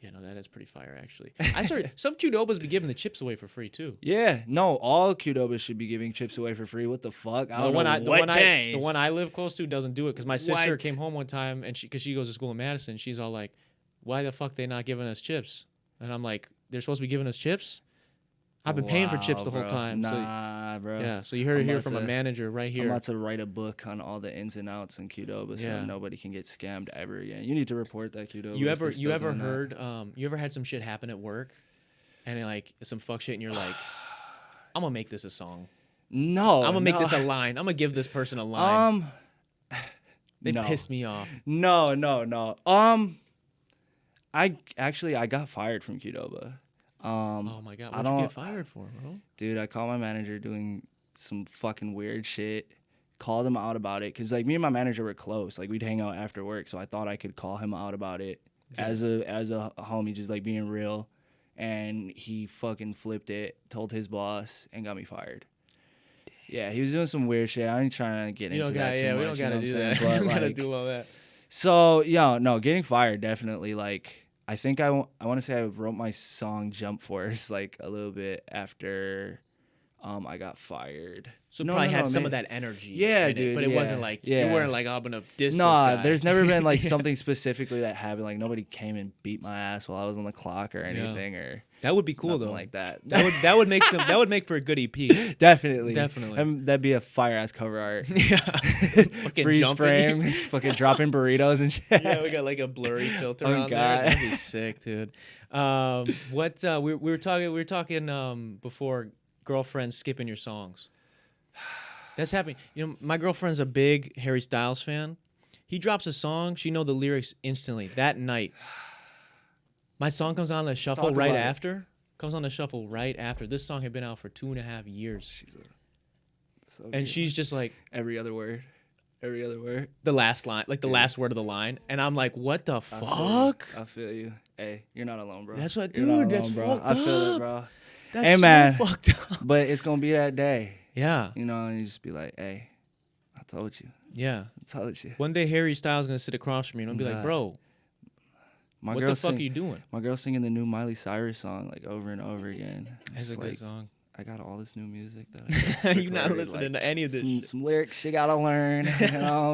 Yeah, no, that is pretty fire, actually. I started some Qdobas be giving the chips away for free too. Yeah, no, all Qdobas should be giving chips away for free. What the fuck? I don't know what changed. The one I live close to doesn't do it because my sister What? came home one time and because she goes to school in Madison, she's all like, "Why the fuck they not giving us chips?" And I'm like, "They're supposed to be giving us chips. I've been paying for chips the whole bro. time." Nah, bro. Yeah, so you heard it I'm here about from a to- manager right I'm here. about to write a book on all the ins and outs in Qdoba, so Yeah. nobody can get scammed ever again. You need to report that Qdoba. You if ever they're still doing that. heard you ever had some shit happen at work, and like some fuck shit, and you're like, "I'm gonna make this a song. No, I'm gonna make no. this a line. I'm gonna give this person a line." They no. pissed me off. No. I got fired from Qdoba. Oh my god, I what'd you don't- get fired for, bro? Dude, I called my manager doing some fucking weird shit. Called him out about it because like me and my manager were close. Like we'd hang out after work, so I thought I could call him out about it as a homie, just like being real. And he fucking flipped it, told his boss, and got me fired. Yeah, he was doing some weird shit. I ain't trying to get into that too much. we don't gotta you know do what I'm that. saying? We don't gotta like, do all that. So yeah, no, getting fired definitely. Like I think I want to say I wrote my song "Jump Force" like a little bit after I got fired. So it probably had some of that energy. Yeah, in it, dude, but it yeah, wasn't like yeah. you weren't like, "Oh, I'm gonna diss this Nah, guy." there's never been like something specifically that happened. Like nobody came and beat my ass while I was on the clock or anything or That would be cool nothing though. like that. That would make that would make for a good EP. Definitely. That'd be a fire ass cover art. Yeah. Fucking Freeze jumping. frame, just fucking dropping burritos and shit. Yeah, we got like a blurry filter Oh, on God. there. That'd be sick, dude. What we were talking before, girlfriends skipping your songs. That's happening. You know, my girlfriend's a big Harry Styles fan. He drops a song, she know the lyrics instantly that night. My song comes on the shuffle talk right about it. after. Comes on the shuffle right after. This song had been out for 2.5 years. So And good. she's just like every other word. the last line, like the last word of the line. And I'm like, what the fuck? I feel you. Hey, you're not alone, bro. That's what, You're not dude, that's alone, bro. fucked I feel up. it, bro. That's Hey, so man. fucked up. But it's gonna be that day, Yeah. you know, and you just be like, "Hey, I told you, Yeah. I told you." One day Harry Styles gonna sit across from me and I'll be like, God. bro, My what girl the fuck are you doing? My girl singing the new Miley Cyrus song like over and over again. That's a Just good like, song. I got all this new music that I just You're not recorded, listening to any of this shit. Some lyrics you gotta learn,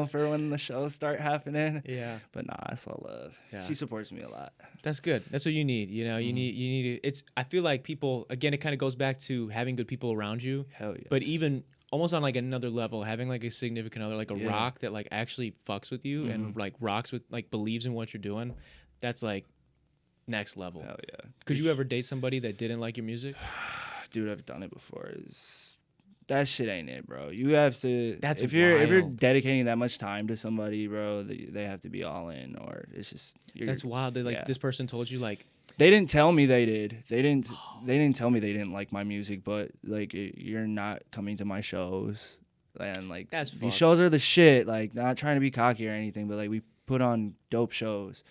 for when the shows start happening. Yeah. But nah, it's all love. Yeah. She supports me a lot. That's good. That's what you need. You know, you need to, I feel like people, again, it kind of goes back to having good people around you. Hell yes. But even almost on like another level, having like a significant other, like a Yeah. rock that like actually fucks with you and like rocks with, like believes in what you're doing. That's like next level. Hell yeah. Could you ever date somebody that didn't like your music? Dude, I've done it before. That shit ain't it, bro. You have to. That's if you're wild. dedicating that much time to somebody, bro, they have to be all in, or it's just. That's wild. That like this person told you like. They didn't tell me they did. They didn't tell me they didn't like my music, but like you're not coming to my shows, and like That's these fucked. shows are the shit. Like, not trying to be cocky or anything, but like we put on dope shows.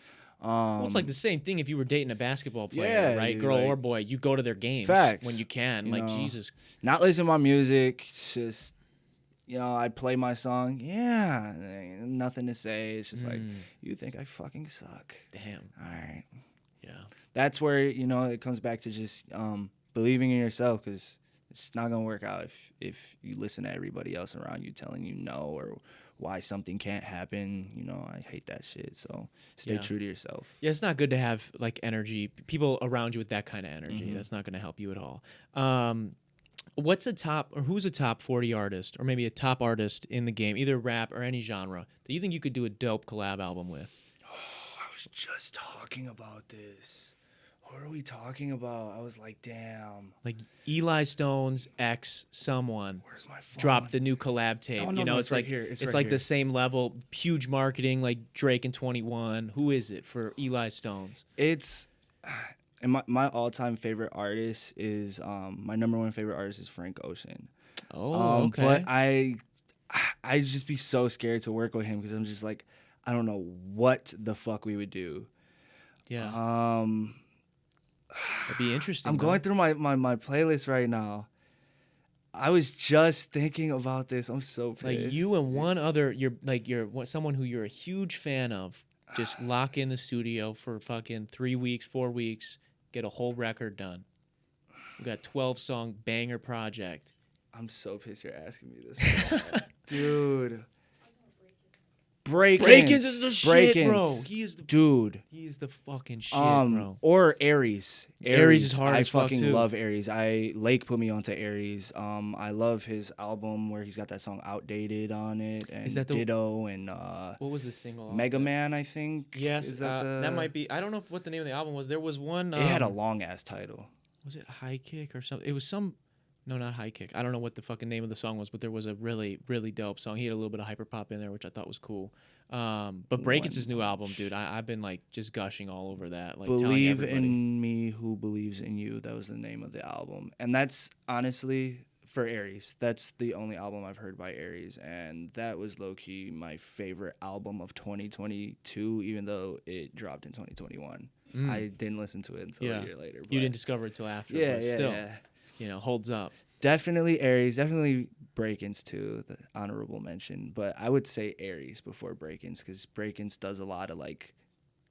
Well, it's like the same thing if you were dating a basketball player, Yeah, right? dude, Girl like, or boy, you go to their games facts, when you can. you Like, know. Jesus. Not listen to my music, it's just, I'd play my song. Yeah, nothing to say. It's just like, you think I fucking suck. Damn. All right. Yeah. That's where, it comes back to just believing in yourself, because it's not going to work out if you listen to everybody else around you telling you no or why something can't happen. I hate that shit. So stay true to yourself. Yeah, it's not good to have like energy, people around you with that kind of energy. That's not going to help you at all. Who's a top 40 artist or maybe a top artist in the game, either rap or any genre, that you think you could do a dope collab album with? Oh, I was just talking about this. What are we talking about? I was like, damn. Like Eli Stone's ex someone Where's my phone? dropped the new collab tape. Oh, no, it's right like here. It's it's right like here. the same level, huge marketing, like Drake and 21. Who is it for Eli Stone's? It's and my all-time favorite artist is my number one favorite artist is Frank Ocean. Oh, okay. But I'd just be so scared to work with him because I'm just like, I don't know what the fuck we would do. Yeah. That'd be interesting. I'm going through my playlist right now. I was just thinking about this. I'm so pissed. Like you and one other, someone who you're a huge fan of, just lock in the studio for fucking 3 weeks, 4 weeks, get a whole record done. We got 12-song banger project. I'm so pissed you're asking me this right now. Dude. Break-ins. Break-ins is the shit, Break-ins. bro. He is the dude. He is the fucking shit, bro. Or Aries. Aries is hard as fuck, I fucking too. love Aries. Lake put me onto Aries. I love his album where he's got that song Outdated on it, and Is that the- Ditto, and What was the single? off Mega that? Man, I think. Yes, Is that that might be. I don't know what the name of the album was. There was one. It had a long ass title. Was it High Kick or something? It was some. No, not High Kick. I don't know what the fucking name of the song was, but there was a really, really dope song. He had a little bit of hyper pop in there, which I thought was cool. But Break-Ins' his new album, dude. I've been like just gushing all over that. Like telling Believe everybody. in Me Who Believes in You. That was the name of the album. And that's honestly for Aries. That's the only album I've heard by Aries. And that was low-key my favorite album of 2022, even though it dropped in 2021. I didn't listen to it until a year later. You didn't discover it till after. Yeah, but yeah, still, yeah. Holds up. Definitely Aries. Definitely Break-Ins too, the honorable mention. But I would say Aries before Break-Ins, because Break-Ins does a lot of like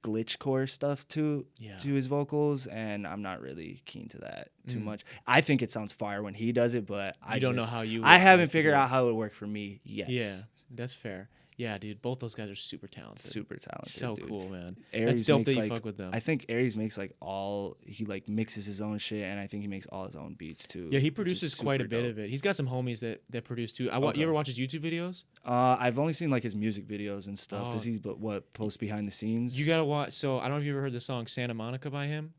glitchcore stuff to his vocals, and I'm not really keen to that too much. I think it sounds fire when he does it, but I don't know how you would I haven't like to figured do it. out how it would work for me yet. Yeah, that's fair. Yeah, dude, both those guys are super talented. Super talented. So dude. cool, man. Aries That's dope makes, that you like, fuck with them. I think Aries makes he mixes his own shit, and I think he makes all his own beats too. Yeah, he which is produces quite a super bit dope. of it. He's got some homies that produce too. Okay. You ever watch his YouTube videos? I've only seen like his music videos and stuff. Oh. Does he post behind the scenes? You gotta watch. So I don't know if you ever heard the song Santa Monica by him.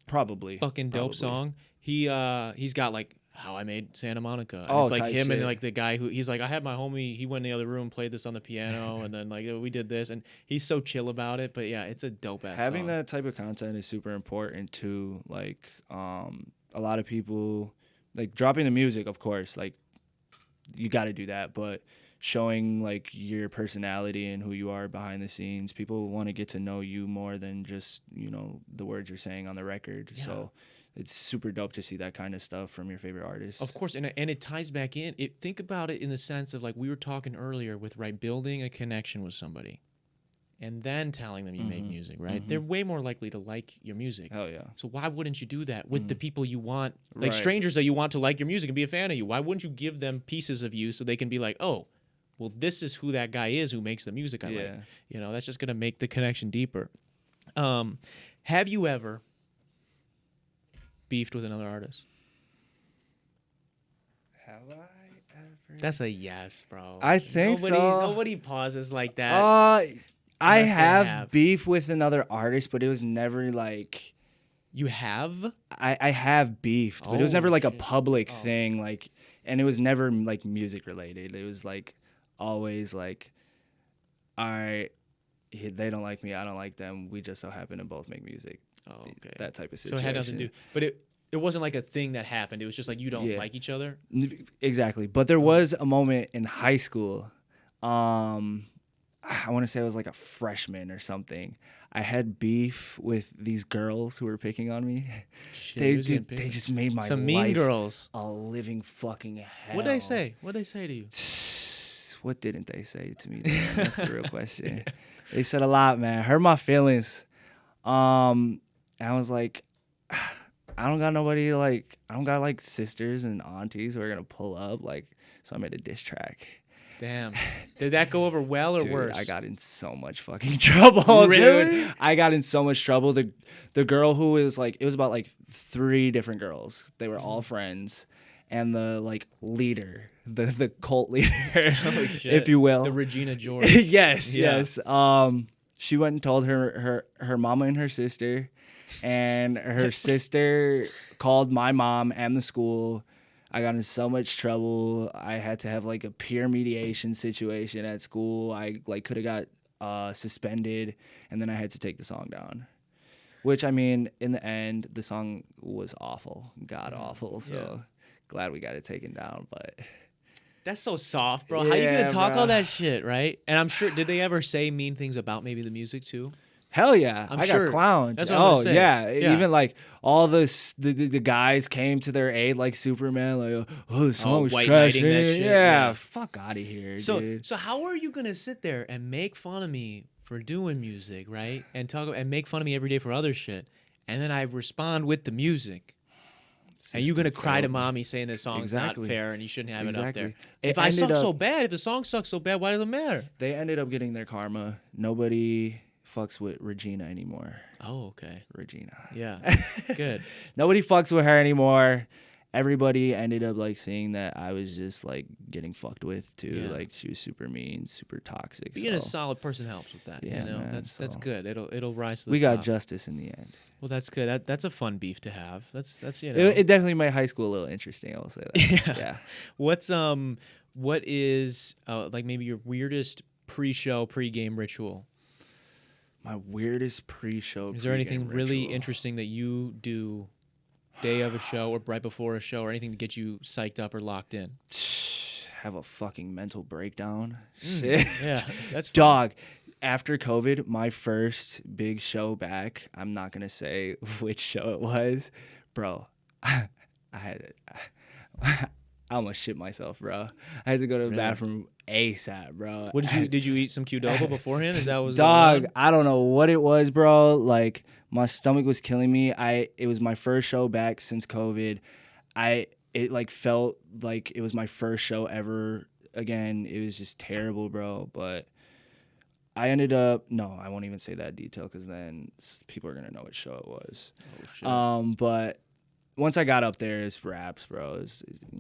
Probably. Fucking dope Probably. song. He's got like How I Made Santa Monica. And Oh, it's like tight him and shit. like the guy who he's like, I had my homie, he went in the other room, played this on the piano, and then like we did this, and he's so chill about it. But yeah, it's a dope ass Having song. that type of content is super important too. Like a lot of people like dropping the music, of course, like you got to do that, but showing like your personality and who you are behind the scenes, people want to get to know you more than just the words you're saying on the record. Yeah. So it's super dope to see that kind of stuff from your favorite artists. Of course, and it ties back in. Think about it in the sense of like we were talking earlier with building a connection with somebody. and then telling them you make music, right? Mhm. They're way more likely to like your music. Hell yeah. So why wouldn't you do that with the people you want, like Right. strangers that you want to like your music and be a fan of you? Why wouldn't you give them pieces of you so they can be like, oh, well, this is who that guy is who makes the music I like. Yeah. You know, that's just gonna make the connection deeper. Have you ever beefed with another artist? Have I ever? That's a yes, bro. I think so. Nobody pauses like that. I Unless they have have. beef with another artist, but it was never like You have? I have beefed, but it was Oh, never like a shit. public Oh. thing, like, and it was never like music related. It was like always like, all right, they don't like me, I don't like them. We just so happen to both make music. Oh, okay. That type of So situation. it had nothing to do. But it wasn't like a thing that happened. It was just like you don't Yeah. like each other. Exactly. But there was a moment in high school. I want to say I was like a freshman or something. I had beef with these girls who were picking on me. Shit, They just made my some life mean girls. a living fucking hell. What'd they say? What'd they say to you? What didn't they say to me? Man? That's the real question. They said a lot, man. Hurt my feelings. I was like, I don't got nobody like, I don't got like sisters and aunties who are gonna pull up. Like, so I made a diss track. Damn. Did that go over well or Dude, worse? I got in so much fucking trouble. Really? Dude. I got in so much trouble. The girl who was like, it was about like 3 different girls. They were all friends. And the like leader, the cult leader, Oh, shit. if you will. The Regina George. yes, Yeah. yes. She went and told her mama and her sister, and her sister called my mom and the school. I got in so much trouble. I had to have like a peer mediation situation at school. I like could have got suspended, and then I had to take the song down. Which, I mean, in the end, the song was awful, god awful. So glad we got it taken down. But That's so soft, bro. How you Yeah, gonna talk bro. all that shit, right? And I'm sure, did they ever say mean things about maybe the music too? hell yeah, I'm I sure. got clowned. That's what I'm gonna Oh say. yeah. Yeah. Even like all the guys came to their aid, like Superman. Like, oh, the song was white trash. knighting that shit, Yeah, yeah. fuck out of here, So dude. so how are you gonna sit there and make fun of me for doing music, right? And talk and make fun of me every day for other shit, and then I respond with the music. And you gonna cry to mommy saying this song's Exactly. not fair and you shouldn't have it up there. Exactly. If It I suck ended so up- bad, if the song sucks so bad, why does it matter? They ended up getting their karma. Nobody fucks with Regina anymore. Oh, okay. Regina. Yeah. Good. Nobody fucks with her anymore. Everybody ended up like seeing that I was just like getting fucked with too. Yeah. Like she was super mean, super toxic. Being a so solid person helps with that. Yeah, you know, man, that's so- good. It'll rise to the we top. got justice in the end. Well, that's good. That's a fun beef to have. That's you know. It definitely made high school a little interesting. I will say that. Yeah. Yeah. What is like maybe your weirdest pre-show, pre-game ritual? My weirdest pre-show. Is there anything pregame really ritual. interesting that you do day of a show or right before a show or anything to get you psyched up or locked in? Have a fucking mental breakdown. Mm, Shit. Yeah, that's fun. Dog. After COVID, my first big show back, I'm not going to say which show it was. Bro, I almost shit myself, bro. I had to go to the Really? bathroom ASAP, bro. What did you eat some Qdoba beforehand? Is that what was Dog, going on? I don't know what it was, bro. Like my stomach was killing me. It was my first show back since COVID. It like felt like it was my first show ever again. It was just terrible, bro. But I ended up I won't even say that detail because then people are gonna know what show it was. Oh, shit. But once I got up there, it's raps, bro.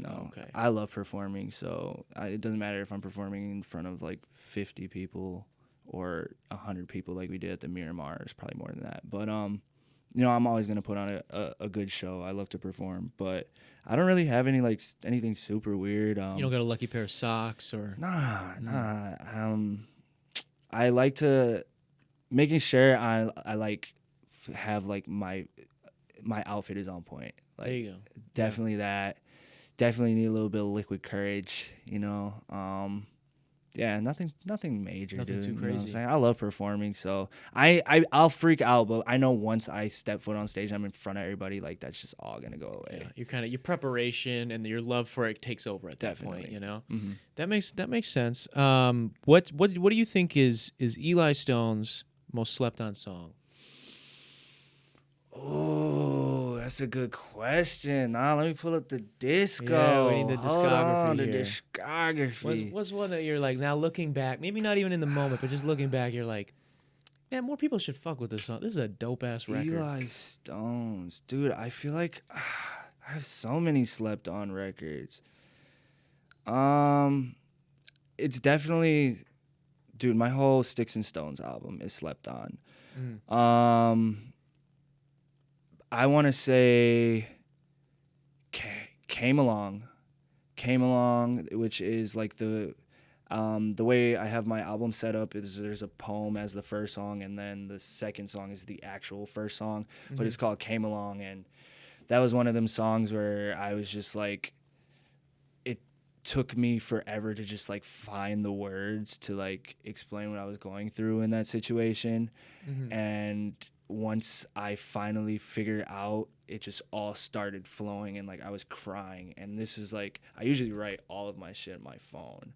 Okay. I love performing, so it doesn't matter if I'm performing in front of like 50 people or 100 people like we did at the Miramar. It's probably more than that. But I'm always gonna put on a good show. I love to perform, but I don't really have anything super weird. You don't got a lucky pair of socks or Nah. I like to making sure I like have like my outfit is on point. Like, there you go. definitely that. Definitely need a little bit of liquid courage, you know. Yeah, nothing major, Nothing dude. too You know what I'm crazy. saying? I love performing, so I'll freak out, but I know once I step foot on stage, I'm in front of everybody, like that's just all gonna go away. Yeah, your preparation and your love for it takes over at that point. Definitely. You know, Mm-hmm. that makes sense. What do you think is Eli Stone's most slept on song? Oh, that's a good question. Now let me pull up the Yeah, we need disco. the Hold on, discography the here. discography. What's one that you're like now looking back? Maybe not even in the moment, but just looking back, you're like, yeah, more people should fuck with this song. This is a dope ass record. Eli Stones, dude. I feel like I have so many slept on records. It's definitely, dude. My whole Sticks and Stones album is slept on. Mm. I want to say Came Along, which is like the way I have my album set up is there's a poem as the first song, and then the second song is the actual first song, but it's called Came Along, and that was one of them songs where I was just like, it took me forever to just like find the words to like explain what I was going through in that situation. And once I finally figured out, it just all started flowing, and like I was crying. And this is like, I usually write all of my shit on my phone,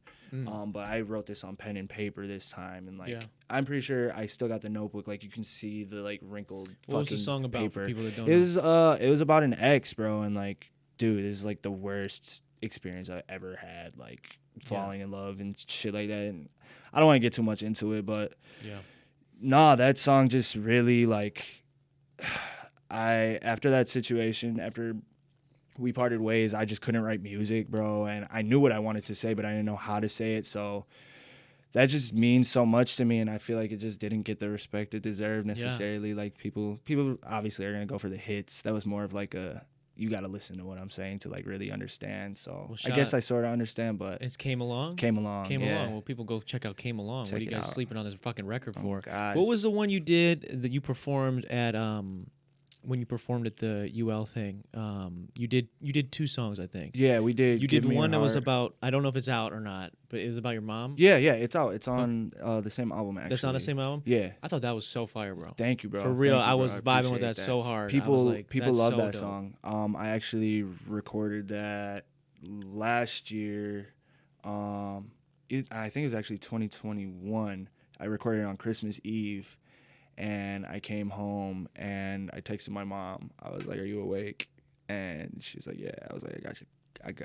but I wrote this on pen and paper this time, and like Yeah. I'm pretty sure I still got the notebook. Like you can see the like wrinkled What was fucking the song about paper. for people that don't It was about an ex, bro, and like, dude, this is like the worst experience I ever had, like falling in love and shit like that. And I don't want to get too much into it, but yeah. nah, that song just really like after that situation, after we parted ways, I just couldn't write music, bro, and I knew what I wanted to say, but I didn't know how to say it. So that just means so much to me, and I feel like it just didn't get the respect it deserved necessarily. Yeah. Like people obviously are gonna go for the hits. That was more of like you got to listen to what I'm saying to like really understand. So I guess I sort of understand, but it's Came Along. Came Along. Well, people go check out Came Along. What are you guys sleeping on this fucking record for? Guys. What was the one you did that you performed at when you performed at the UL thing? You did 2 songs, I think. Yeah, we did. You did one that was about, I don't know if it's out or not, but it was about your mom. Yeah, it's out. It's on the same album, actually. That's on the same album? Yeah. I thought that was so fire, bro. Thank you, bro. For real, I was vibing with that so hard. People love so that dope. song. I actually recorded that last year. I think it was actually 2021. I recorded it on Christmas Eve, and I came home and I texted my mom. I was like, "Are you awake?" And she was like, "Yeah." I was like, "I got you.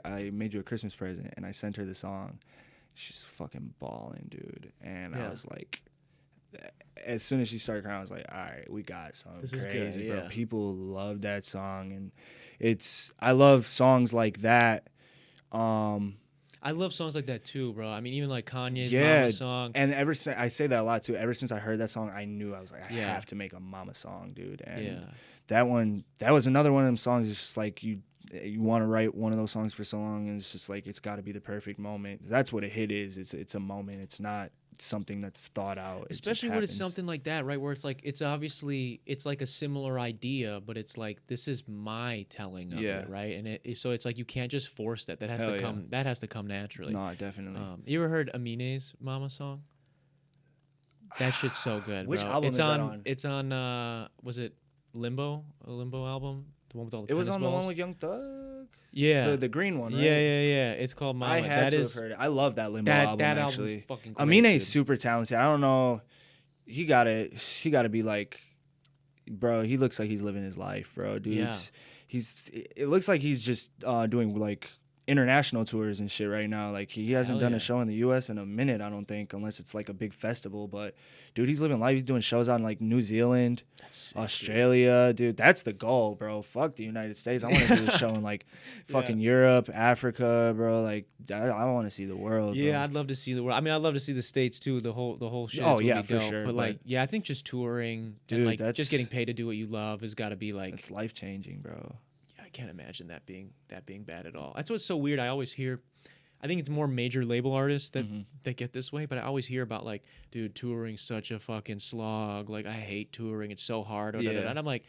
I made you a Christmas present," and I sent her the song. She's fucking balling, dude. And I was like, as soon as she started crying, I was like, all right, we got something crazy, bro. People love that song, and I love songs like that. I love songs like that too, bro. I mean, even like Kanye's Mama song. And ever since I say that a lot too. Ever since I heard that song, I knew I was like, I have to make a Mama song, dude. And that was another one of them songs. It's just like you want to write one of those songs for so long, and it's just like it's got to be the perfect moment. That's what a hit is. It's a moment. It's not something that's thought out. Especially when it's something like that, right? Where it's like it's like a similar idea, but it's like this is my telling of it, right? And so it's like you can't just force that. That has to come. That has to come naturally. No, definitely. You ever heard Amine's Mama song? That shit's so good. Which bro. album is that on? It's on. Was it Limbo? A Limbo album? The one with all the tennis balls? The one with Young Thug? Yeah. The green one, right? Yeah. It's called Mama. I had to have heard it. I love that Limbo album, actually. Album's fucking great, Amine is super talented. I don't know. He gotta be like, bro, he looks like he's living his life, bro. Dude, it looks like he's just doing like international tours and shit right now. Like he hasn't done a show in the US in a minute, I don't think, unless it's like a big festival. But dude, he's living life. He's doing shows out in like New Zealand, Australia, dude. That's the goal, bro. Fuck the United States. I want to do a show in like fucking Europe, Africa, bro. Like I want to see the world. Yeah, bro. I'd love to see the world. I mean, I'd love to see the States too. The whole shit. Oh yeah, for dope. sure. But like, I think just touring, dude, and like just getting paid to do what you love has got to be like it's life changing, bro. I can't imagine that being bad at all. That's what's so weird. I always hear, I think it's more major label artists that get this way, but I always hear about like, dude, touring's such a fucking slog. Like I hate touring. It's so hard. And I'm like,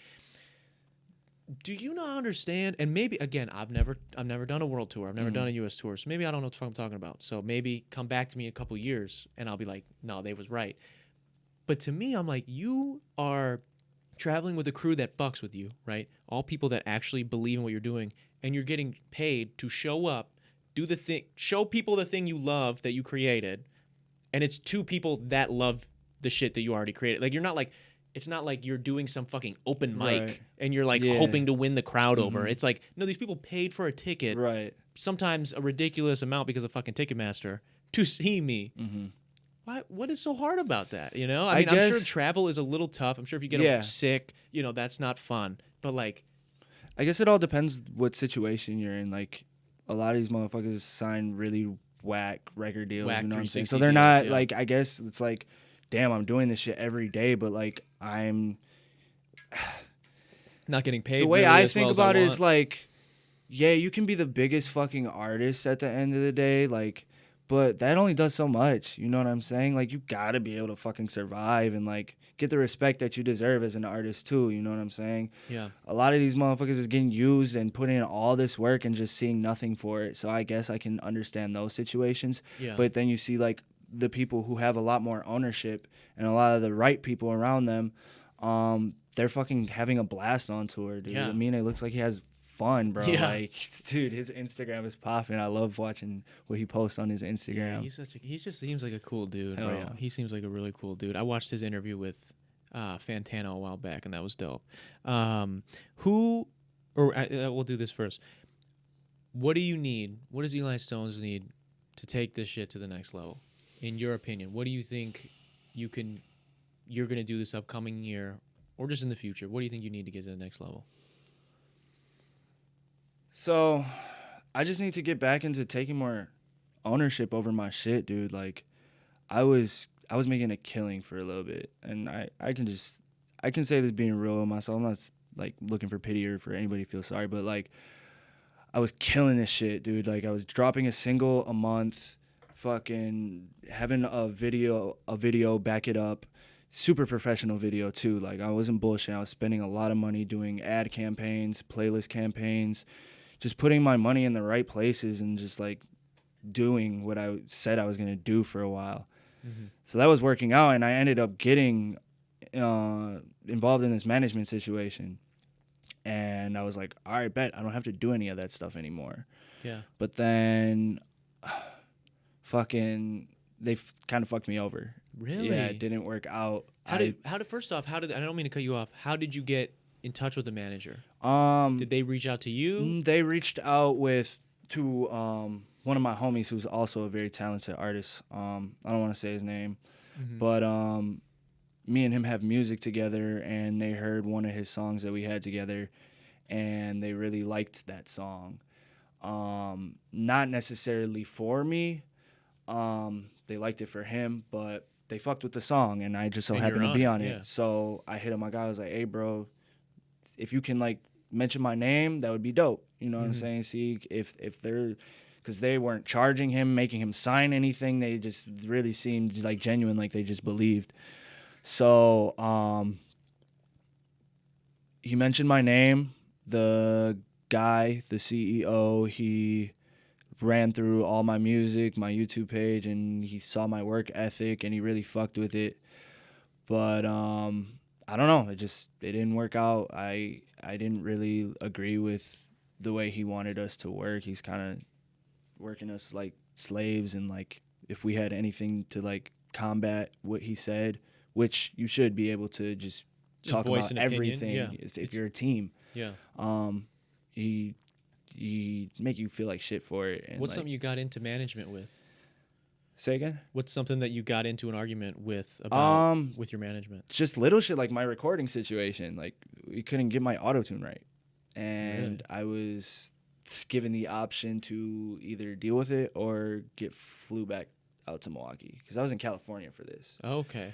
do you not understand? And maybe again, I've never done a world tour. I've never done a U.S. tour, so maybe I don't know what the fuck I'm talking about. So maybe come back to me in a couple years, and I'll be like, no, they was right. But to me, I'm like, you are traveling with a crew that fucks with you, right? All people that actually believe in what you're doing, and you're getting paid to show up, do the thing, show people the thing you love that you created, and it's two people that love the shit that you already created. Like, you're not like, it's not like you're doing some fucking open mic Right. and you're like Yeah. hoping to win the crowd over. It's like, no, these people paid for a ticket, Right. sometimes a ridiculous amount because of fucking Ticketmaster, to see me. What is so hard about that? You know, I mean, I'm sure guess- travel is a little tough. I'm sure if you get Yeah. sick, you know, that's not fun. But like, I guess it all depends what situation you're in. Like, a lot of these motherfuckers sign really whack record deals. Whack You know what I'm saying? 360 So they're deals, not yeah. like. I guess it's like, damn, I'm doing this shit every day, but like I'm. not getting paid. The way really I as think well as I about it is want. like, yeah, you can be the biggest fucking artist at the end of the day, like, but that only does so much. You know what I'm saying? Like, you gotta be able to fucking survive and like get the respect that you deserve as an artist too. You know what I'm saying? Yeah. A lot of these motherfuckers is getting used and putting in all this work and just seeing nothing for it. So I guess I can understand those situations. Yeah. But then you see like the people who have a lot more ownership and a lot of the right people around them, they're fucking having a blast on tour, dude. Yeah. I mean, it looks like he has fun, bro. Yeah. Like, dude, his Instagram is popping. I love watching what he posts on his Yeah, Instagram. he just seems like a cool dude, Hell bro. yeah. He seems like a really cool dude. I watched his interview with Fantano a while back, and that was dope. We'll do this first. What do you need? What does Eli Stones need to take this shit to the next level? In your opinion, what do you think you're gonna do this upcoming year, or just in the future? What do you think you need to get to the next level? So, I just need to get back into taking more ownership over my shit, dude. Like, I was making a killing for a little bit, and I can say this being real with myself. I'm not like looking for pity or for anybody to feel sorry, but like, I was killing this shit, dude. Like, I was dropping a single a month, fucking having a video back it up. Super professional video too. Like, I wasn't bullshitting. I was spending a lot of money doing ad campaigns, playlist campaigns, just putting my money in the right places and just like doing what I said I was going to do for a while. So that was working out, and I ended up getting involved in this management situation. And I was like, all right, bet I don't have to do any of that stuff anymore. Yeah. But then fucking they kind of fucked me over. Really? Yeah, it didn't work out. First off, I don't mean to cut you off. How did you get in touch with the manager? Did they reach out to you? They reached out to one of my homies who's also a very talented artist. I don't want to say his name, but me and him have music together, and they heard one of his songs that we had together, and they really liked that song. Not necessarily for me. They liked it for him, but they fucked with the song, and I just so happened to be on it. So I hit him. My guy was like, "Hey, bro, if you can like mention my name, that would be dope." You know what I'm saying? See if they're, because they weren't charging him, making him sign anything. They just really seemed like genuine, like they just believed. So he mentioned my name. The guy, the CEO, he ran through all my music, my YouTube page, and he saw my work ethic, and he really fucked with it. But I don't know, it didn't work out. I didn't really agree with the way he wanted us to work. He's kind of working us like slaves, and like if we had anything to like combat what he said, which you should be able to just talk about everything if you're a team. Yeah. He make you feel like shit for it. And what's like, something you got into management with? Say again? What's something that you got into an argument with about with your management? Just little shit like my recording situation. Like, we couldn't get my auto-tune right. And I was given the option to either deal with it or get flew back out to Milwaukee, because I was in California for this. Okay.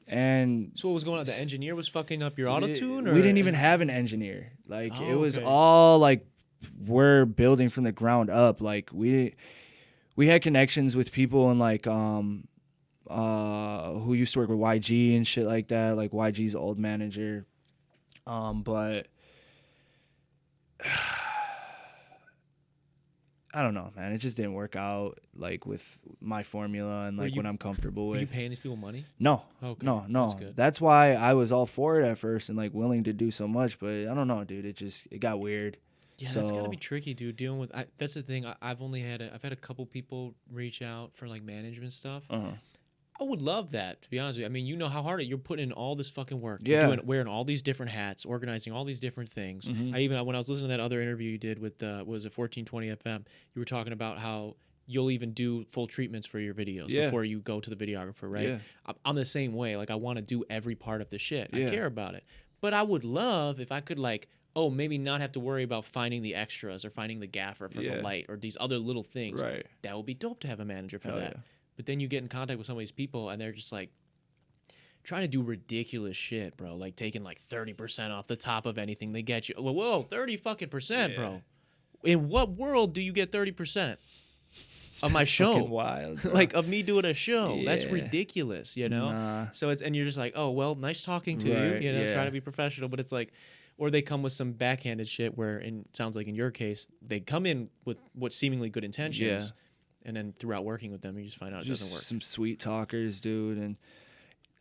And so what was going on? The engineer was fucking up your auto-tune? Or? We didn't even have an engineer. Like, it was okay. all like we're building from the ground up. Like, we had connections with people and like who used to work with YG and shit like that, like YG's old manager. But I don't know, man. It just didn't work out like with my formula and like what I'm comfortable with. Were you paying these people money? No. Okay. No. That's good. That's why I was all for it at first and like willing to do so much, but I don't know, dude. It got weird. Yeah, that's gotta be tricky, dude. Dealing with that's the thing. I've had a couple people reach out for like management stuff. I would love that, to be honest with you. I mean, you know how hard you're putting in all this fucking work. Yeah. You're wearing all these different hats, organizing all these different things. When I was listening to that other interview you did with, was it 1420 FM? You were talking about how you'll even do full treatments for your videos before you go to the videographer, right? Yeah. I'm the same way. Like, I want to do every part of the shit. Yeah. I care about it. But I would love if I could, like, maybe not have to worry about finding the extras or finding the gaffer for the light or these other little things. Right. That would be dope to have a manager for Hell that. yeah. But then you get in contact with some of these people and they're just like trying to do ridiculous shit, bro. Like taking like 30% off the top of anything they get you. Whoa, 30 fucking percent, bro. In what world do you get 30% of my show? Fucking wild, bro. Like of me doing a show. Yeah. That's ridiculous, you know? Nah. So and you're just like, oh, well, nice talking to you, trying to be professional. But it's like, or they come with some backhanded shit where, and it sounds like in your case, they come in with what seemingly good intentions. Yeah. And then throughout working with them, you just find out it doesn't work. Some sweet talkers, dude, and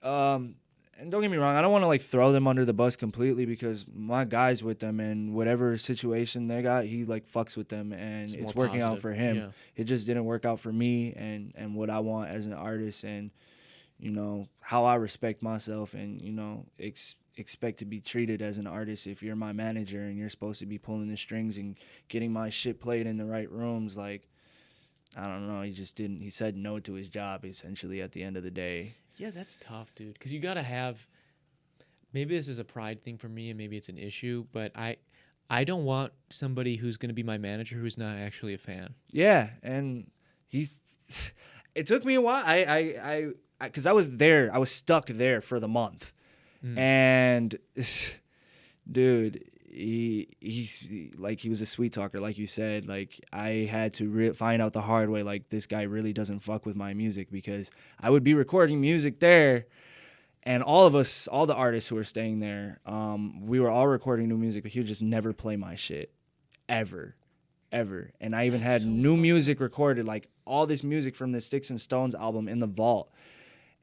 don't get me wrong, I don't want to like throw them under the bus completely because my guy's with them and whatever situation they got, he like fucks with them and it's working out for him. Yeah. It just didn't work out for me and what I want as an artist and you know how I respect myself and you know expect to be treated as an artist. If you're my manager and you're supposed to be pulling the strings and getting my shit played in the right rooms, like I don't know. He just didn't. He said no to his job, essentially, at the end of the day. Yeah, that's tough, dude. Because you got to have... Maybe this is a pride thing for me, and maybe it's an issue, but I don't want somebody who's going to be my manager who's not actually a fan. Yeah, and it took me a while. Because I was there. I was stuck there for the month. And, dude... He was a sweet talker, like you said. Like I had to find out the hard way. Like this guy really doesn't fuck with my music because I would be recording music there, and all of us, all the artists who were staying there, we were all recording new music, but he would just never play my shit, ever. And I even had new music recorded, like all this music from the Sticks and Stones album in the vault,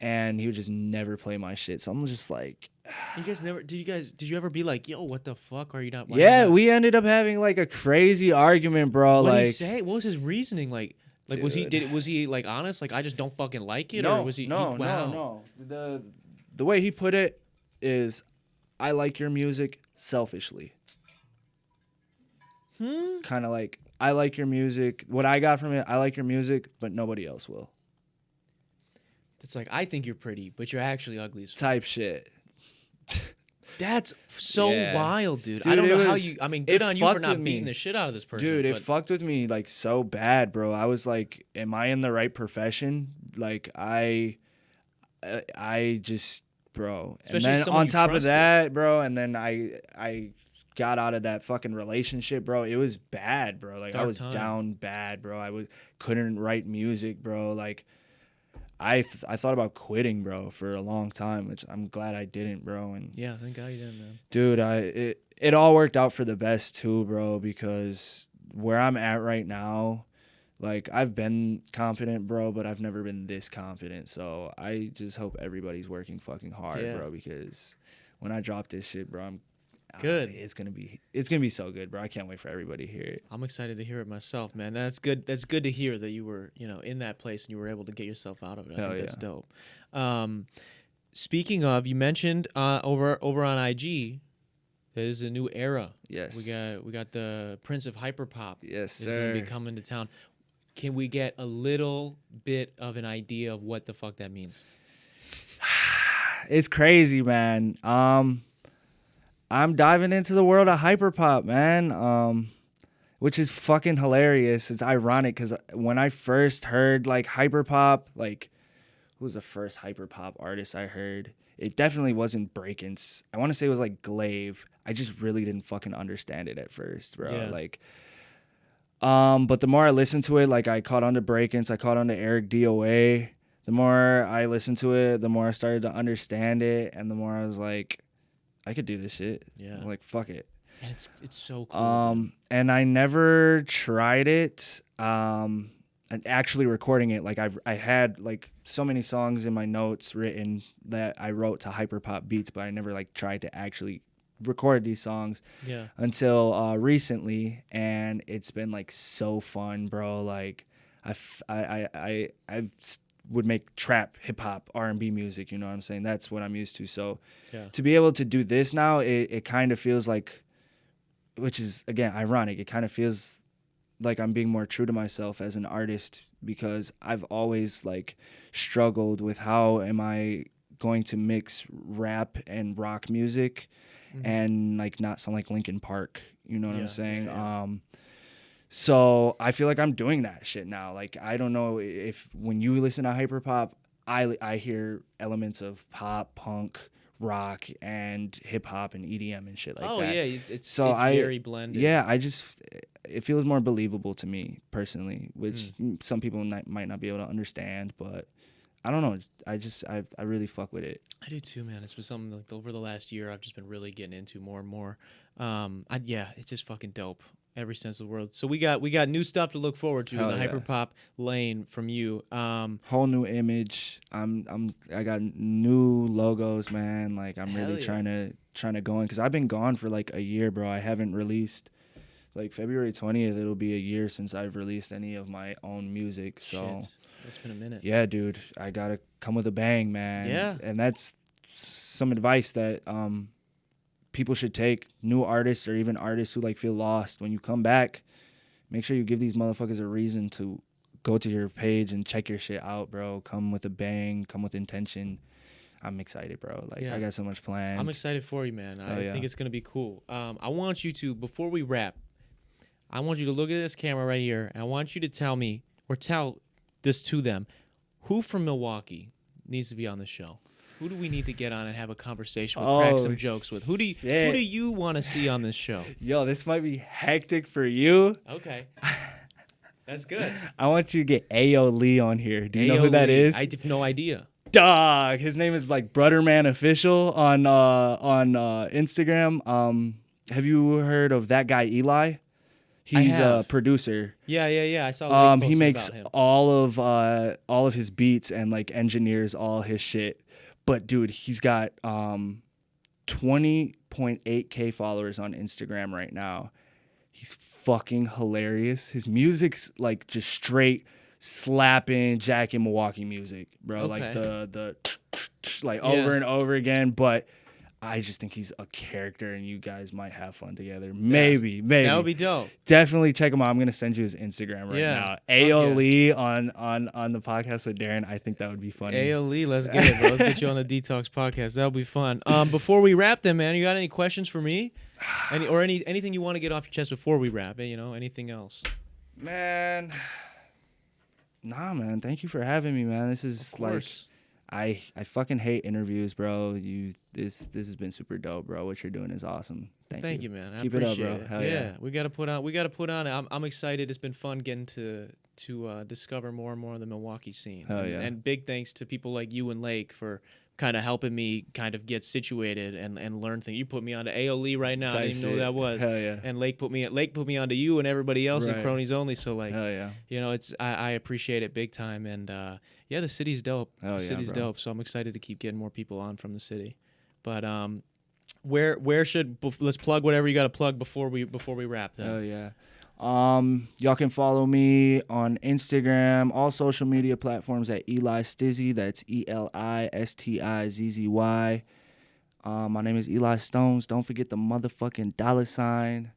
and he would just never play my shit. So I'm just like. You guys never did you ever be like, yo, what the fuck are you not? Yeah, we ended up having like a crazy argument, bro. What like, did he say? What was his reasoning? Like was he like honest? Like I just don't fucking like it, no, or was he? No. The way he put it is, I like your music selfishly. Kind of like I like your music. What I got from it, I like your music, but nobody else will. It's like I think you're pretty, but you're actually ugly as fuck. Type shit. That's so wild, dude. I don't know how you. I mean, good on you for not beating the shit out of this person. Dude, it fucked with me like so bad, bro. I was like, am I in the right profession? Like, I just, bro. Especially and then on top of that, bro, and then I got out of that fucking relationship, bro. It was bad, bro. Like I was down bad, bro. Couldn't write music, bro. Like. I thought about quitting, bro, for a long time, which I'm glad I didn't, bro. And yeah, thank God you didn't, man. Dude, it all worked out for the best too, bro, because where I'm at right now, like I've been confident, bro, but I've never been this confident. So I just hope everybody's working fucking hard, bro, because when I drop this shit, bro, I'm good. It's gonna be so good, bro. I can't wait for everybody to hear it. I'm excited to hear it myself, man. That's good. That's good to hear that you were, in that place and you were able to get yourself out of it. I think that's dope. Speaking of, you mentioned over on IG, there's a new era. Yes. We got the Prince of Hyperpop. Yes, sir. Is going to be coming to town. Can we get a little bit of an idea of what the fuck that means? It's crazy, man. I'm diving into the world of hyperpop, man, which is fucking hilarious. It's ironic because when I first heard, like, hyperpop, like, who was the first hyperpop artist I heard? It definitely wasn't Breakins. I want to say it was, like, Glaive. I just really didn't fucking understand it at first, bro. Yeah. Like, but the more I listened to it, like, I caught on to Breakins. I caught on to Eric DOA. The more I listened to it, the more I started to understand it, and the more I was like, I could do this shit. Yeah. Like, fuck it. And it's so cool. Dude. And I never tried it. And actually recording it, like I had like so many songs in my notes written that I wrote to hyperpop beats, but I never like tried to actually record these songs until recently, and it's been like so fun, bro. Like I would make trap, hip hop, R&B music. You know what I'm saying? That's what I'm used to. So to be able to do this now, it kind of feels like, which is again ironic. It kind of feels like I'm being more true to myself as an artist, because I've always like struggled with how am I going to mix rap and rock music and like not sound like Linkin Park. You know what I'm saying? So I feel like I'm doing that shit now. Like, I don't know if when you listen to hyperpop, I hear elements of pop, punk, rock, and hip hop and EDM and shit like that. Oh yeah, it's very blended. Yeah, it feels more believable to me personally, which some people might not be able to understand, but I don't know. I really fuck with it. I do too, man. It's been something like over the last year I've just been really getting into more and more. It's just fucking dope. Every sense of the word. So we got new stuff to look forward to in the hyperpop lane from you. Whole new image. I got new logos, man. Like I'm really trying to go in, because I've been gone for like a year, bro. I haven't released. Like February 20th, it'll be a year since I've released any of my own music. So it's been a minute. Yeah, dude. I gotta come with a bang, man. Yeah. And that's some advice that people should take. New artists, or even artists who like feel lost, when you come back, make sure you give these motherfuckers a reason to go to your page and check your shit out, bro. Come with a bang, come with intention. I'm excited, bro. Like I got so much planned. I'm excited for you, man. I think it's gonna be cool. I want you to, before we wrap, I want you to look at this camera right here, and I want you to tell me, or tell this to them, who from Milwaukee needs to be on the show? Who do we need to get on and have a conversation with, crack some jokes with? Who do you want to see on this show? Yo, this might be hectic for you. Okay. That's good. I want you to get Ayo Lee on here. Do you know who that is? I have no idea. Dog. His name is like Brotherman Official on Instagram. Have you heard of that guy Eli? He's a producer. Yeah. I saw. He makes all of his beats and like engineers all his shit. But dude, he's got 20.8K followers on Instagram right now. He's fucking hilarious. His music's like just straight slapping Jack in Milwaukee music, bro. Like the like over and over again. But I just think he's a character, and you guys might have fun together. Maybe. That would be dope. Definitely check him out. I'm gonna send you his Instagram right now. Ayo Lee on the podcast with Darren. I think that would be funny. Ayo Lee, let's get it, bro. Let's get you on the Detox podcast. That'll be fun. Before we wrap, then, man, you got any questions for me? Anything you want to get off your chest before we wrap? Anything else? Man, nah, man. Thank you for having me, man. This is like. I fucking hate interviews, bro. This has been super dope, bro. What you're doing is awesome. Thank you, man. Keep it up, bro. Hell yeah. We gotta put on. I'm excited. It's been fun getting to discover more and more of the Milwaukee scene. Hell yeah. And big thanks to people like you and Lake for kind of helping me kind of get situated and learn things. You put me onto Ayo Lee right now. I didn't even know who that was. Hell yeah. And Lake put me onto you and everybody else in Cronies Only. So like, hell yeah. It's I appreciate it big time. And the city's dope. The city's dope. So I'm excited to keep getting more people on from the city. But let's plug whatever you got to plug before we wrap then. Oh yeah. Y'all can follow me on Instagram, all social media platforms at Eli Stizzy. That's ELISTIZZY. My name is Eli Stones. Don't forget the motherfucking $.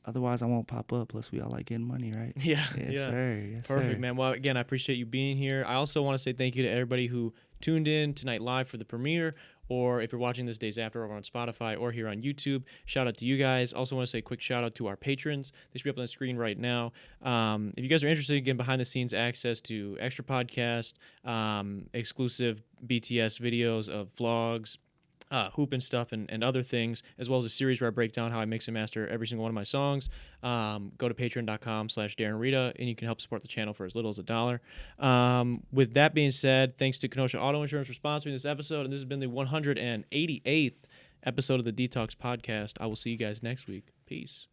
Otherwise, I won't pop up. Plus, we all like getting money, right? Yeah. Yes, sir. Yes, perfect, sir. man. Well, again, I appreciate you being here. I also want to say thank you to everybody who tuned in tonight live for the premiere, or if you're watching this days after over on Spotify or here on YouTube. Shout out to you guys. Also want to say a quick shout out to our patrons. They should be up on the screen right now. If you guys are interested in getting behind the scenes access to extra podcasts, exclusive BTS videos of vlogs, hoop and stuff and other things, as well as a series where I break down how I mix and master every single one of my songs, go to patreon.com/Darren Rita, and you can help support the channel for as little as $1. With that being said, thanks to Kenosha Auto Insurance for sponsoring this episode, and this has been the 188th episode of the Detox Podcast. I will see you guys next week. Peace.